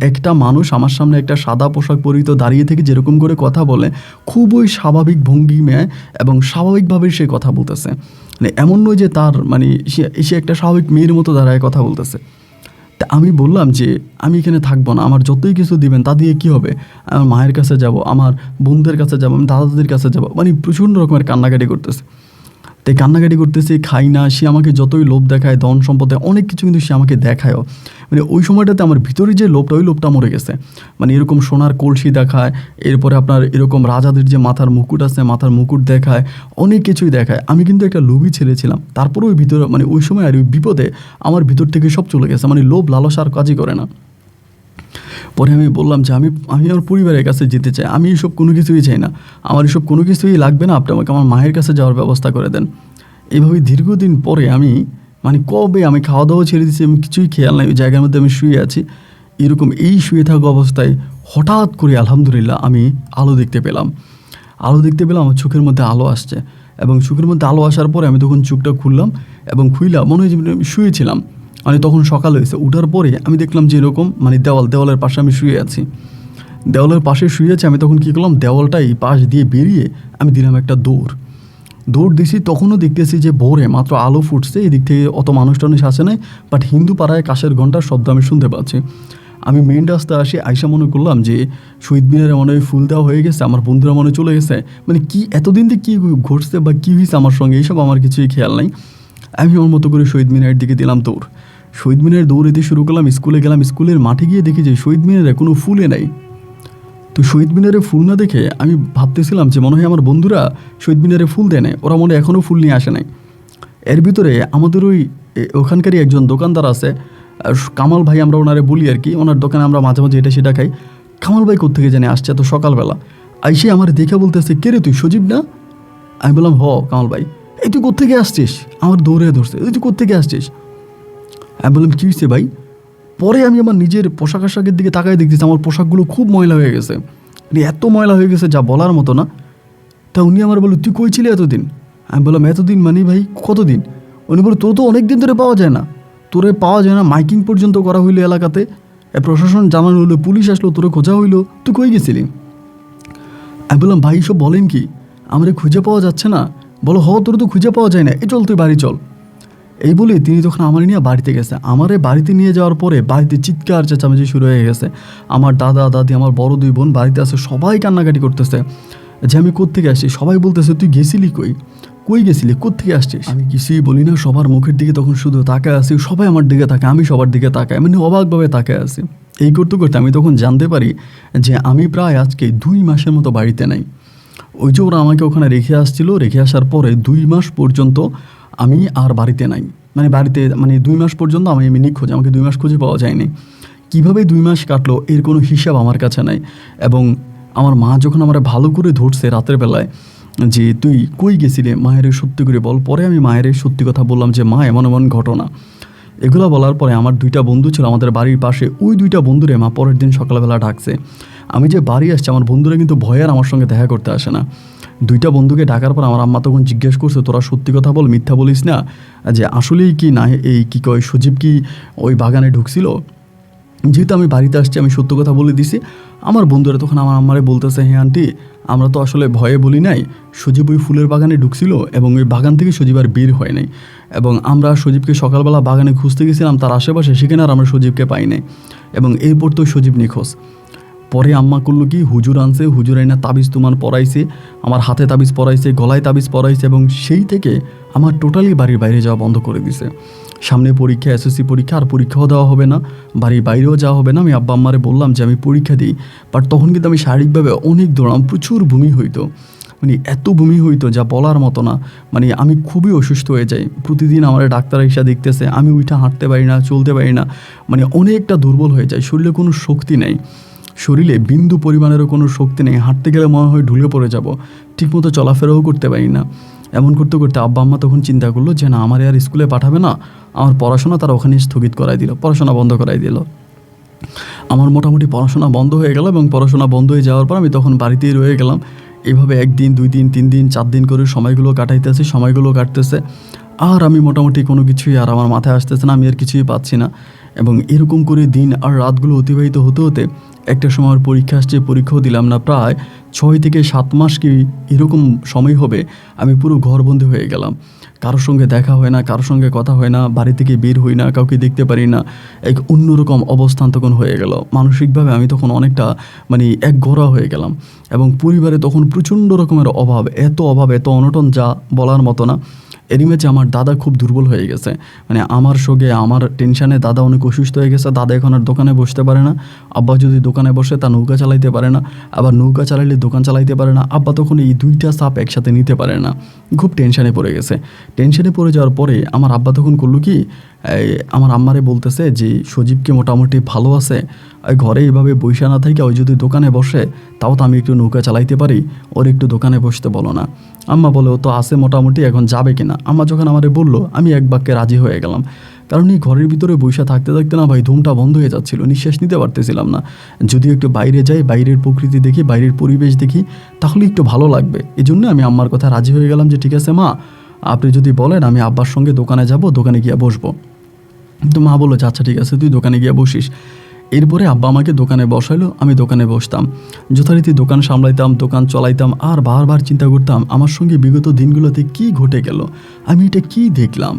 একটা মানুষ আমার সামনে একটা সাদা পোশাক পরিহিত দাঁড়িয়ে থেকে যেরকম করে কথা বলে, খুবই স্বাভাবিক ভঙ্গিমায় এবং স্বাভাবিকভাবে সে কথা বলতেছে। এমন নয় যে তার সে একটা স্বাভাবিক মেয়ের মতো দাঁড়ায় কথা বলতেছে। তা আমি বললাম যে আমি এখানে থাকবো না, আমার যতই কিছু দিবেন তা দিয়ে কী হবে, আমার মায়ের কাছে যাব, আমার বোনদের কাছে যাব, আমি দাদা দাদির কাছে যাব। প্রচণ্ড রকমের কান্নাকাটি করতেছে। তাই কান্নাকাটি করতেছে, খাই না। সে আমাকে যতই লোভ দেখায়, ধন সম্পদে অনেক কিছু কিন্তু সে আমাকে দেখায়ও। ওই সময়টাতে আমার ভিতরে যে লোভটা, ওই লোভটা মরে গেছে। এরকম সোনার কলসি দেখায়, এরপরে আপনার এরকম রাজাদের যে মাথার মুকুট আছে, মাথার মুকুট দেখায়, অনেক কিছুই দেখায়। আমি কিন্তু একটা লোভী ছেলে ছিলাম, তারপরে ওই ভিতরে ওই সময় আর ওই বিপদে আমার ভিতর থেকে সব চলে গেছে। লোভ লালসা আর কাজই করে না। পরে আমি বললাম যে আমি আমার পরিবারের কাছে যেতে চাই, আমি এসব কোনো কিছুই চাই না, আমার এসব কোনো কিছুই লাগবে না, আপনি আমাকে আমার মায়ের কাছে যাওয়ার ব্যবস্থা করে দেন। এইভাবে দীর্ঘদিন পরে আমি কবে আমি খাওয়া দাওয়া ছেড়ে দিচ্ছি, আমি কিছুই খেয়াল নাই, ওই জায়গার মধ্যে আমি শুয়ে আছি। এই শুয়ে থাকা অবস্থায় হঠাৎ করে আলহামদুলিল্লাহ আমি আলো দেখতে পেলাম। আমার চোখের মধ্যে আলো আসছে এবং চোখের মধ্যে আলো আসার পরে আমি তখন চোখটা খুললাম এবং খুইলা মনে হয় যে আমি শুয়েছিলাম। তখন সকাল হয়েছে। উঠার পরে আমি দেখলাম যে এরকম দেওয়ালের পাশে আমি শুয়ে আছি। দেওয়ালের পাশে শুয়ে আছি। আমি তখন কী করলাম, দেওয়ালটাই পাশ দিয়ে বেরিয়ে আমি দিলাম একটা দৌড় দিছি। তখনও দেখতেছি যে ভোরে মাত্র আলো ফুটছে, এদিক থেকে অত মানুষ টানুষ আসে নাই, বাট হিন্দু পাড়ায় কাশের ঘণ্টার শব্দ আমি শুনতে পাচ্ছি। আমি মেইন রাস্তায় আসি, আইসা মনে করলাম যে শহীদ মিনারে মনে হয় ফুল দেওয়া হয়ে গেছে, আমার বন্ধুরা মনে চলে গেছে। কি এতদিন থেকে কী ঘটছে বা কী হয়েছে আমার সঙ্গে, এইসব আমার কিছুই খেয়াল নাই। আমি আমার মতো করে শহীদ মিনারের দিকে দিলাম দৌড়। শহীদ মিনারে দৌড় দিতে শুরু করলাম। স্কুলে গেলাম, স্কুলের মাঠে গিয়ে দেখি যে শহীদ মিনারে কোনো ফুলে নাই। তো শহীদ মিনারে ফুল না দেখে আমি ভাবতেছিলাম যে মনে হয় আমার বন্ধুরা শহীদ মিনারে ফুল দেয় নাই, ওরা মনে এখনও ফুল নিয়ে আসে নাই। এর ভিতরে আমাদের ওখানকারই একজন দোকানদার আছে, কামাল ভাই আমরা ওনারে বলি আর কি, ওনার দোকানে আমরা মাঝে মাঝে এটা সেটা খাই। কামাল ভাই কোত্থেকে জানি আসছে এত সকালবেলা, আইসে আমার দেখে বলতেছে কে রে তুই, সজীব না? আমি বললাম কামাল ভাই। এই তুই কোত্থেকে আসছিস? আমার দৌড়ে ধরছে, তুই কোত্থেকে আসছিস? আমি বললাম কী হয়েছে ভাই? পরে আমি আমার নিজের পোশাক আশাকের দিকে তাকায় দেখতেছি আমার পোশাকগুলো খুব ময়লা হয়ে গেছে, এত ময়লা হয়ে গেছে যা বলার মতো না। তা উনি আমার বলল তুই কই ছিলি এতদিন? আমি বললাম এতদিন ভাই কতদিন? উনি বলল তোর তো অনেক দিন ধরে পাওয়া যায় না, মাইকিং পর্যন্ত করা হইলো এলাকাতে, প্রশাসন জানানো হইলো, পুলিশ আসলো, তোরে খোঁজা হইলো, তুই কই গেছিলি? আমি বললাম ভাই সব বলেন কি, আমার খুঁজে পাওয়া যাচ্ছে না? বলো তোর তো খুঁজে পাওয়া যায় না, চল তুই বাড়ি চল। এই বলে তিনি তখন আমার নিয়ে বাড়িতে গেছে। আমারে বাড়িতে নিয়ে যাওয়ার পরে বাড়িতে চিৎকার চেঁচামেচি শুরু হয়ে গেছে। আমার দাদা দাদি, আমার বড় 2 বোন বাড়িতে আছে, সবাই কান্নাকাটি করতেছে যে আমি কোত্থেকে আসছি। সবাই বলতেছে তুই গেছিলি কই গেছিলি, কোত্থেকে আসছিস? আমি কিছুই বলি না, সবার মুখের দিকে তখন শুধু তাকায় আছি, সবাই আমার দিকে তাকায়, আমি সবার দিকে তাকাই, অবাকভাবে তাকায় আছি। এই করতে করতে আমি তখন জানতে পারি যে আমি প্রায় আজকে 2 মাসের মতো বাড়িতে নাই। ওই যে ওরা আমাকে ওখানে রেখে আসছিল, রেখে আসার পরে 2 মাস পর্যন্ত আমি আর বাড়িতে নাই। বাড়িতে 2 মাস পর্যন্ত আমি নিখোঁজ, আমাকে 2 মাস খুঁজে পাওয়া যায়নি। কীভাবে 2 মাস কাটলো এর কোনো হিসাব আমার কাছে নাই। এবং আমার মা যখন আমার ভালো করে ধরছে রাতের বেলায় যে তুই কই গেছিলে, মায়ের সত্যি করে বল। পরে আমি মায়ের সত্যি কথা বললাম যে মা এমন এমন ঘটনা। এগুলো বলার পরে আমার 2টা বন্ধু ছিল আমাদের বাড়ির পাশে, ওই 2টা বন্ধুরে মা পরের দিন সকালবেলা ডাকছে। আমি যে বাড়ি আসছি আমার বন্ধুরা কিন্তু ভয়ে আর আমার সঙ্গে দেখা করতে আসে না। দুইটা বন্ধুকে ডাকার পর আমার আম্মা তখন জিজ্ঞেস করছে, তোরা সত্যি কথা বল, মিথ্যা বলিস না, যে আসলেই কি না এই কী কয় সজীব কি ওই বাগানে ঢুকছিল। যেহেতু আমি বাড়িতে আসছি আমি সত্য কথা বলে দিছি। আমার বন্ধুরা তখন আমার আম্মারে বলতেছে, হ্যাঁ আন্টি আমরা তো আসলে ভয়ে বলি নাই, সজীব ওই ফুলের বাগানে ঢুকছিল এবং ওই বাগান থেকে সজীব আর বের হয় নাই, এবং আমরা সজীবকে সকালবেলা বাগানে খুঁজতে গেছিলাম তার আশেপাশে, সেখানে আর আমরা সজীবকে পাই নাই, এবং এরপর তো সজীব নিখোঁজ। পরে আম্মা করলো কি, হুজুর আনছে, হুজুর আইনা তাবিজ তুমান পরাইছে, আমার হাতে তাবিজ পরাইছে, গলায় তাবিজ পরাইছে, এবং সেই থেকে আমার টোটালি বাড়ির বাইরে যাওয়া বন্ধ করে দিছে। সামনে পরীক্ষা, এসএসসি পরীক্ষা, আর পরীক্ষাও দেওয়া হবে না, বাড়ির বাইরেও যাওয়া হবে না। আমি আব্বা আম্মারে বললাম যে আমি পরীক্ষা দিই, বাট তখন কিন্তু আমি শারীরিকভাবে অনেক দৌড়াম, প্রচুর বমি হইতো, মানে এত বমি হইতো যা বলার মতো না। মানে আমি খুবই অসুস্থ হয়ে যাই, প্রতিদিন আমার ডাক্তার এসে দেখতেছে, আমি উঠা হাঁটতে পারি না, চলতে পারি না, মানে অনেকটা দুর্বল হয়ে যায়, শরীরে কোনো শক্তি নেই, শরীরে বিন্দু পরিমাণেরও কোনো শক্তি নেই, হাঁটতে গেলে মনে হয় ঢুলে পড়ে যাব, ঠিকমতো চলাফেরাও করতে পারি না। এমন করতে করতে আব্বা আম্মা তখন চিন্তা করলো যে না, আমার আর স্কুলে পাঠাবে না, আমার পড়াশোনা তারা ওখানে স্থগিত করাই দিল, পড়াশোনা বন্ধ করাই দিল। আমার মোটামুটি পড়াশোনা বন্ধ হয়ে গেল, এবং পড়াশোনা বন্ধ হয়ে যাওয়ার পর আমি তখন বাড়িতেই রয়ে গেলাম। এইভাবে 1 দিন 2 দিন 3 দিন 4 দিন করে সময়গুলো কাটতেছে, আর আমি মোটামুটি কোনো কিছুই আর আমার মাথায় আসতেছে না, আমি আর কিছুই পাচ্ছি না। এবং এরকম করে দিন আর রাতগুলো অতিবাহিত হতে হতে একটা সময় পরীক্ষা আসছে, পরীক্ষাও দিলাম না, প্রায় 6 থেকে 7 মাস কি এরকম সময় হবে আমি পুরো ঘরবন্দি হয়ে গেলাম। কারোর সঙ্গে দেখা হয় না, কারোর সঙ্গে কথা হয় না, বাড়ি থেকে বের হই না, কাউকে দেখতে পারি না, এক অন্যরকম অবস্থান তখন হয়ে গেল। মানসিকভাবে আমি তখন অনেকটা মানে একঘরা হয়ে গেলাম, এবং পরিবারে তখন প্রচণ্ড রকমের অভাব, এত অনটন যা বলার মতো না। এরই মাঝে আমার দাদা খুব দুর্বল হয়ে গেছে, মানে আমার সঙ্গে আমার টেনশানে দাদা অনেক অসুস্থ হয়ে গেছে। দাদা এখন আর দোকানে বসতে পারে না, আব্বা যদি দোকানে বসে তা নৌকা চালাইতে পারে না, আবার নৌকা চালাইলে দোকান চালাইতে পারে না। আব্বা তখন এই 2টা চাপ একসাথে নিতে পারে না, খুব টেনশানে পড়ে গেছে। টেনশানে পড়ে যাওয়ার পরে আমার আব্বা তখন করলো কি, আমার আম্মারে বলতেছে যে সজীবকে মোটামুটি ভালো আছে, ওই ঘরে এইভাবে বইসা না থেকে ওই যদি দোকানে বসে তাও তো আমি একটু নৌকা চালাইতে পারি, ওর একটু দোকানে বসতে বলো না। আম্মা বলে ও তো আছে মোটামুটি, এখন যাবে কিনা। আম্মা যখন আমারে বললো আমি এক বাক্যে রাজি হয়ে গেলাম, কারণ এই ঘরের ভিতরে বইসা থাকতে থাকতে না ভাই ধুমটা বন্ধ হয়ে যাচ্ছিল, নিঃশ্বাস নিতে পারতেছিলাম না। যদি একটু বাইরে যাই, বাইরের প্রকৃতি দেখি, বাইরের পরিবেশ দেখি, তাহলে একটু ভালো লাগবে। এই জন্য আমি আম্মার কথা রাজি হয়ে গেলাম যে ঠিক আছে মা, আপনি যদি বলেন আমি আব্বার সঙ্গে দোকানে যাব, দোকানে গিয়ে বসবো। তো মা বললো যে আচ্ছা ঠিক আছে, তুই দোকানে গিয়ে বসিস। এরপরে আব্বা আমাকে দোকানে বসাইলো, আমি দোকানে বসতাম, যথারীতি দোকান সামলাইতাম, দোকান চলাইতাম, আর বারবার চিন্তা করতাম আমার সঙ্গে বিগত দিনগুলোতে কি ঘটে গেল, আমি এটা কি দেখলাম।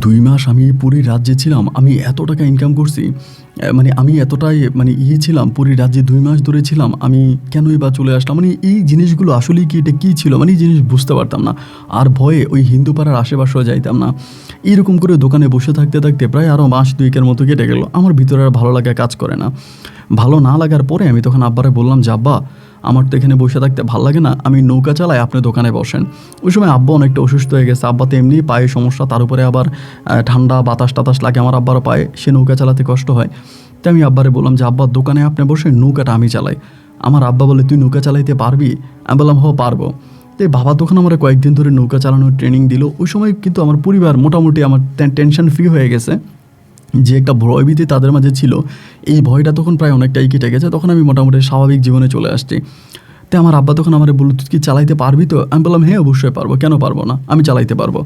2 মাস আমি পুরীর রাজ্যে ছিলাম, আমি এত টাকা ইনকাম করছি, মানে আমি এতটাই মানে ছিলাম, পুরীর রাজ্যে 2 মাস ধরে ছিলাম, আমি কেনই বা চলে আসলাম, মানে এই জিনিসগুলো আসলেই কি, এটা কী ছিল, মানে এই জিনিস বুঝতে পারতাম না। আর ভয়ে ওই হিন্দু পাড়ার আশেপাশেও যাইতাম না। এইরকম করে দোকানে বসে থাকতে থাকতে প্রায় আরও মাস 2 মতো কেটে গেল। আমার ভিতরে আর ভালো লাগা কাজ করে না। ভালো না লাগার পরে আমি তখন আব্বারে বললাম যে আব্বা, আমার তো এখানে বসে থাকতে ভালো লাগে না, আমি নৌকা চালাই, আপনি দোকানে বসেন। ওই সময় আব্বা অনেকটা অসুস্থ হয়ে গেছে, আব্বা তো এমনি পায়ে সমস্যা, তার উপরে আবার ঠান্ডা বাতাস টাতাস লাগে আমার আব্বারও পায়ে, সে নৌকা চালাতে কষ্ট হয়। তাই আমি আব্বারে বললাম যে আব্বা দোকানে আপনি বসে, নৌকাটা আমি চালাই। আমার আব্বা বলে তুই নৌকা চালাইতে পারবি? আমি বললাম হ পারবো। তো বাবা তখন আমার কয়েকদিন ধরে নৌকা চালানোর ট্রেনিং দিল। ওই সময় কিন্তু আমার পরিবার মোটামুটি আমার টেনশন ফ্রি হয়ে গেছে, যে একটা ভয়ভীতি তাদের মাঝে ছিল, এই ভয়টা তখন প্রায় অনেকটাই কেটে গেছে। তখন আমি মোটামুটি স্বাভাবিক জীবনে চলে আসছি। তাই আমার আব্বা তখন আমার বলল তুই কি চালাইতে পারবি তো? আমি বললাম হ্যাঁ অবশ্যই পারবো, কেন পারবো না, আমি চালাইতে পারবো।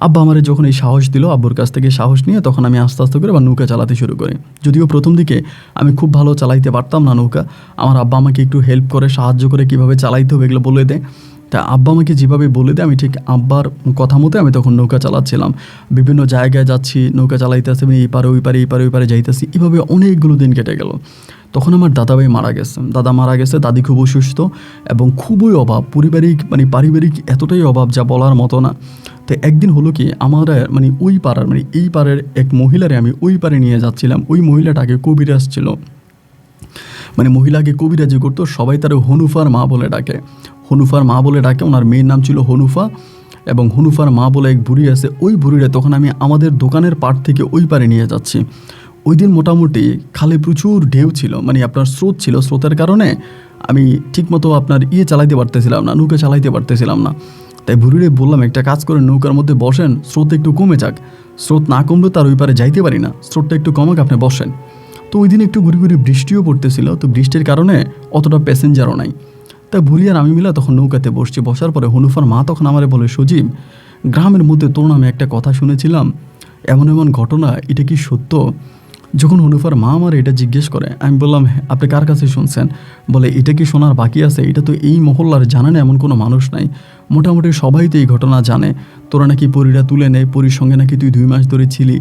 আব্বা আমার যখন এই সাহস দিল, আব্বুর কাছ থেকে সাহস নিয়ে তখন আমি আস্তে আস্তে করে আবার নৌকা চালাতে শুরু করি। যদিও প্রথম দিকে আমি খুব ভালো চালাইতে পারতাম না নৌকা, আমার আব্বা আমাকে একটু হেল্প করে, সাহায্য করে, কীভাবে চালাইতে হবে এগুলো বলে দেয়। তা আব্বা আমাকে যেভাবে বলে দেয় আমি ঠিক আব্বার কথা মতো আমি তখন নৌকা চালাচ্ছিলাম। বিভিন্ন জায়গায় যাচ্ছি, নৌকা চালাইতে আসছি, এই পারে ওই পারে, এই পারে ওই পারে যাইতেছি, এভাবে অনেকগুলো দিন কেটে গেল। তখন আমার দাদাভাই মারা গেছে, দাদা মারা গেছে, দাদি খুব অসুস্থ, এবং খুবই অভাব, পারিবারিক এতটাই অভাব যা বলার মতো না। তো একদিন হলো কি, আমার মানে ওই পাড়ার মানে এই পাড়ের এক মহিলারে আমি ওই পারে নিয়ে যাচ্ছিলাম। ওই মহিলাটাকে কবিরাজ ছিল, মানে মহিলাকে কবিরাজি করতো, সবাই তার হনুফার মা বলে ডাকে, হনুফার মা বলে ডাকে। ওনার মেয়ের নাম ছিল হনুফা, এবং হনুফার মা বলে এক বুড়ি আছে। ওই বুড়িরে তখন আমি আমাদের দোকানের পাড় থেকে ওই পারে নিয়ে যাচ্ছি। ওই দিন মোটামুটি খালে প্রচুর ঢেউ ছিল, মানে আপনার স্রোত ছিল, স্রোতের কারণে আমি ঠিকমতো আপনার চালাইতে পারতেছিলাম না, নৌকা চালাইতে পারতেছিলাম না। তাই বুড়িরে বললাম একটা কাজ করে নৌকার মধ্যে বসেন, স্রোত একটু কমে যাক, স্রোত না কমলে তার ওই পারে যাইতে পারি না, স্রোতটা একটু কমাক, আপনি বসেন। তো ওই দিন একটু ঘুরি ঘুরি বৃষ্টিও পড়তেছিল, তো বৃষ্টির কারণে অতটা প্যাসেঞ্জারও নাই। তা বুড়ি আর আমি মিলে তখন নৌকাতে বসছি। বসার পরে হনুফার মা তখন আমারে বলে, সজীব, গ্রামের মধ্যে তোর নামে একটা কথা শুনেছিলাম, এমন এমন ঘটনা, এটা কি সত্য? যখন হনুফার মা আমার এটা জিজ্ঞেস করে, আমি বললাম, "হ্যাঁ, আপনি কার কাছে শুনছেন?" বলে, এটা কি শোনার বাকি আছে? এটা তো এই মহল্লার জানে না এমন কোনো মানুষ নাই, মোটামুটি সবাই তো এই ঘটনা জানে। তোরা নাকি পরীরা তুলে নেয়, পরীর সঙ্গে নাকি তুই 2 মাস ধরে ছিলি,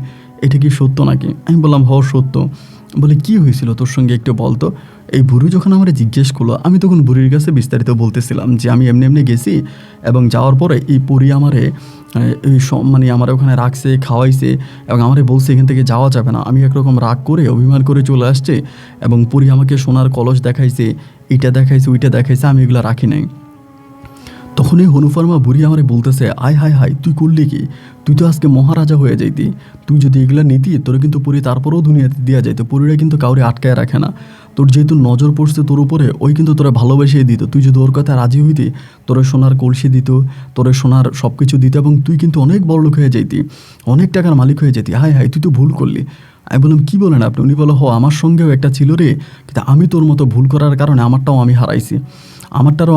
এটা কি সত্য নাকি? আমি বললাম, হ সত্য। বলে, কি হয়েছিল তোর সঙ্গে একটু বলতো। এই বুড়ি যখন আমার জিজ্ঞেস করলো, আমি তখন বুড়ির কাছে বিস্তারিত বলতেছিলাম যে আমি এমনি এমনি গেছি, এবং যাওয়ার পরে এই পরী আমারে মানে আমার ওখানে রাখছে, খাওয়াইছে, এবং আমারে বলছে এখান থেকে যাওয়া যাবে না। আমি একরকম রাগ করে অভিমান করে চলে আসছে, এবং পরী আমাকে সোনার কলস দেখাইছে, এটা দেখাইছে, ওইটা দেখাইছে, আমি এগুলো রাখি নাই। তখন এই হনুফার মা বুড়ি আমারে বলতেছে, আয় হায় হায়, তুই করলি কি? তুই তো আজকে মহারাজা হয়ে যাইতি, তুই যদি এগুলা নিতি তোর কিন্তু পরী তারপরেও দুনিয়াতে দেওয়া যাইতো। পরীরা কিন্তু কাউরে আটকায় রাখে না, তোর যেহেতু নজর পড়ছে তোর উপরে, ওই কিন্তু তোরা ভালোবেসেই দিত। তুই যদি ওর কথা রাজি হইতি, তোর সোনার কলসি দিত, তোর সোনার সব কিছু দিত, এবং তুই কিন্তু অনেক বড় লোক হয়ে যাইতি, অনেক টাকার মালিক হয়ে যেতি। হায় হায়, তুই তো ভুল করলি। আমি বললাম, কী বলেন আপনি? উনি বলো, আমার সঙ্গেও একটা ছিল রে, কিন্তু আমি তোর মতো ভুল করার কারণে আমারটাও আমি হারাইছি, আমারটারে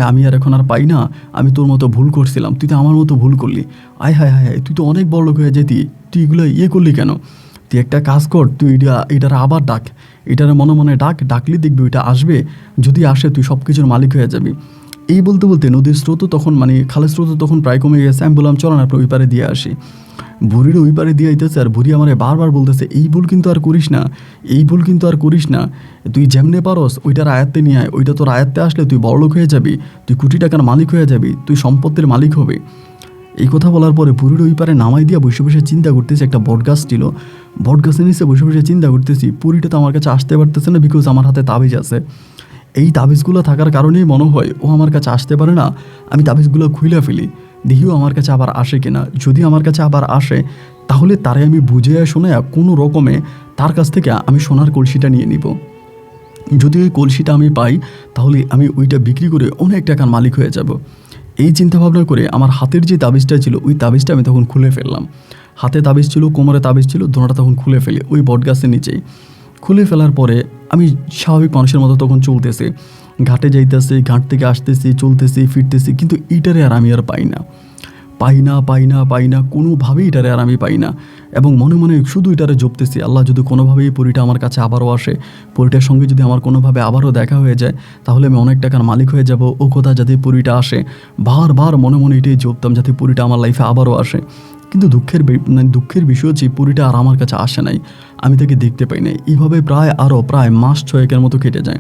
আমি আর এখন আর পাই না। আমি তোর মতো ভুল করছিলাম, তুই তো আমার মতো ভুল করলি। আয় হায় হায়, তুই তো অনেক বড় লোক হয়ে যেতি, তুই এগুলো করলি কেন? তুই একটা কাজ কর, তুই এটার আবার ডাক, এটারে মনে মনে ডাকলি দেখবি ওইটা আসবে, যদি আসে তুই সব কিছুর মালিক হয়ে যাবি। এই বলতে বলতে নদীর স্রোতও তখন, মানে খালের স্রোতও তখন প্রায় কমে গেছে। আমি বললাম, চলো না আপনি ওই পারে দিয়ে আসি। বুড়ির ওই পারে দিয়ে আইতেছে, আর বুড়ি আমারে বারবার বলতেছে, এই ভুল কিন্তু আর করিস না, এই ভুল কিন্তু আর করিস না, তুই যেমনে পারস ওইটার আয়ত্তে নিয়ে আয়, ওইটা তোর আয়ত্তে আসলে তুই বড়লোক হয়ে যাবি, তুই কোটি টাকার মালিক হয়ে যাবি, তুই সম্পত্তির মালিক হবে। এই কথা বলার পরে বুড়ির ওই পারে নামাই দিয়া বসে বসে চিন্তা করতেছি। একটা বট গাছ ছিল, বট গাছের নিচে বসে বসে চিন্তা করতেছি, পুরীটা তো আমার কাছে আসতে পারতেছে না, বিকজ আমার হাতে তাবিজ আছে। এই তাবিজগুলো থাকার কারণেই মনে হয় ও আমার কাছে আসতে পারে না। আমি তাবিজগুলো খুইলা ফেলি, দেখিও আমার কাছে আবার আসে কিনা। যদি আমার কাছে আবার আসে, তাহলে তারে আমি বুঝে শোনে কোনো রকমে তার কাছ থেকে আমি সোনার কলসিটা নিয়ে নিব। যদি ওই কলসিটা আমি পাই, তাহলে আমি ওইটা বিক্রি করে অনেক টাকার মালিক হয়ে যাব। এই চিন্তাভাবনা করে আমার হাতের যে তাবিজটা ছিল, ওই তাবিজটা আমি তখন খুলে ফেললাম। হাতে তাবিজ ছিল, কোমরে তাবিজ ছিল, দোনোটা তখন খুলে ফেলি ওই বট গাছের নিচেই। খুলে ফেলার পরে আমি স্বাভাবিক মানুষের মতো তখন চলতেছি, ঘাটে যাইতেছি, ঘাট থেকে আসতেছি, চলতেছি, ফিরতেছি, কিন্তু এইটারে আর আমি আর পাই না, কোনোভাবেই এটারে আর আমি পাই না। এবং মনে মনে শুধু এটারে জপতেছি, আল্লাহ যদি কোনোভাবেই এই পরীটা আমার কাছে আবারও আসে, পরীটার সঙ্গে যদি আমার কোনোভাবে আবারও দেখা হয়ে যায়, তাহলে আমি অনেক টাকার মালিক হয়ে যাব। ও কথা যাতে পরীটা আসে, বারবার মনে মনে এটাই জপতাম যাতে পরীটা আমার লাইফে আবারও আসে। কিন্তু দুঃখের বিষয় হচ্ছে পরীটা আর আমার কাছে আসে নাই, আমি তাকে দেখতে পাই নাই। এইভাবে প্রায় মাস 6 মতো কেটে যায়।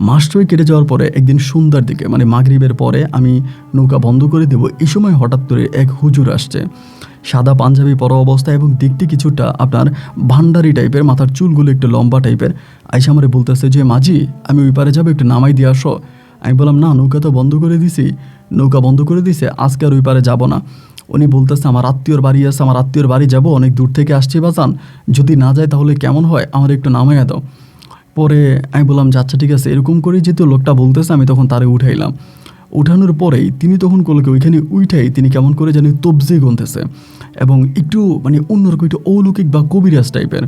মাস 6 কেটে যাওয়ার পরে একদিন সন্ধ্যার দিকে, মানে মাগরিবের পরে আমি নৌকা বন্ধ করে দেব, এই সময় হঠাৎ করে এক হুজুর আসছে, সাদা পাঞ্জাবি পরা অবস্থায়, এবং দেখতে কিছুটা আপনার ভান্ডারি টাইপের, মাথার চুলগুলো একটু লম্বা টাইপের। আইসা আমারে বলতেছে যে, মাঝি আমি ওই পারে যাবো, একটু নামাই দিয়ে আসো। আমি বললাম, না, নৌকা বন্ধ করে দিছে, আজকে আর ওই পারে যাবো না। উনি বলতেছে, আমার আত্মীয়র বাড়ি আছে, আমার আত্মীয়র বাড়ি যাবো, অনেক দূর থেকে আসছি বাজান, যদি না যায় তাহলে কেমন হয়, আমার একটু নামাইয়া দাও। পরে আমি বললাম যে আচ্ছা ঠিক আছে। এরকম করেই যেহেতু লোকটা বলতেছে, আমি তখন তারে উঠাইলাম। উঠানোর পরেই তিনি তখন করলো কি, ওইখানে উঠাই তিনি কেমন করে জানি তবজি গুনতেছে, এবং একটু মানে অন্যরকম একটু অলৌকিক বা কবিরাজ টাইপের।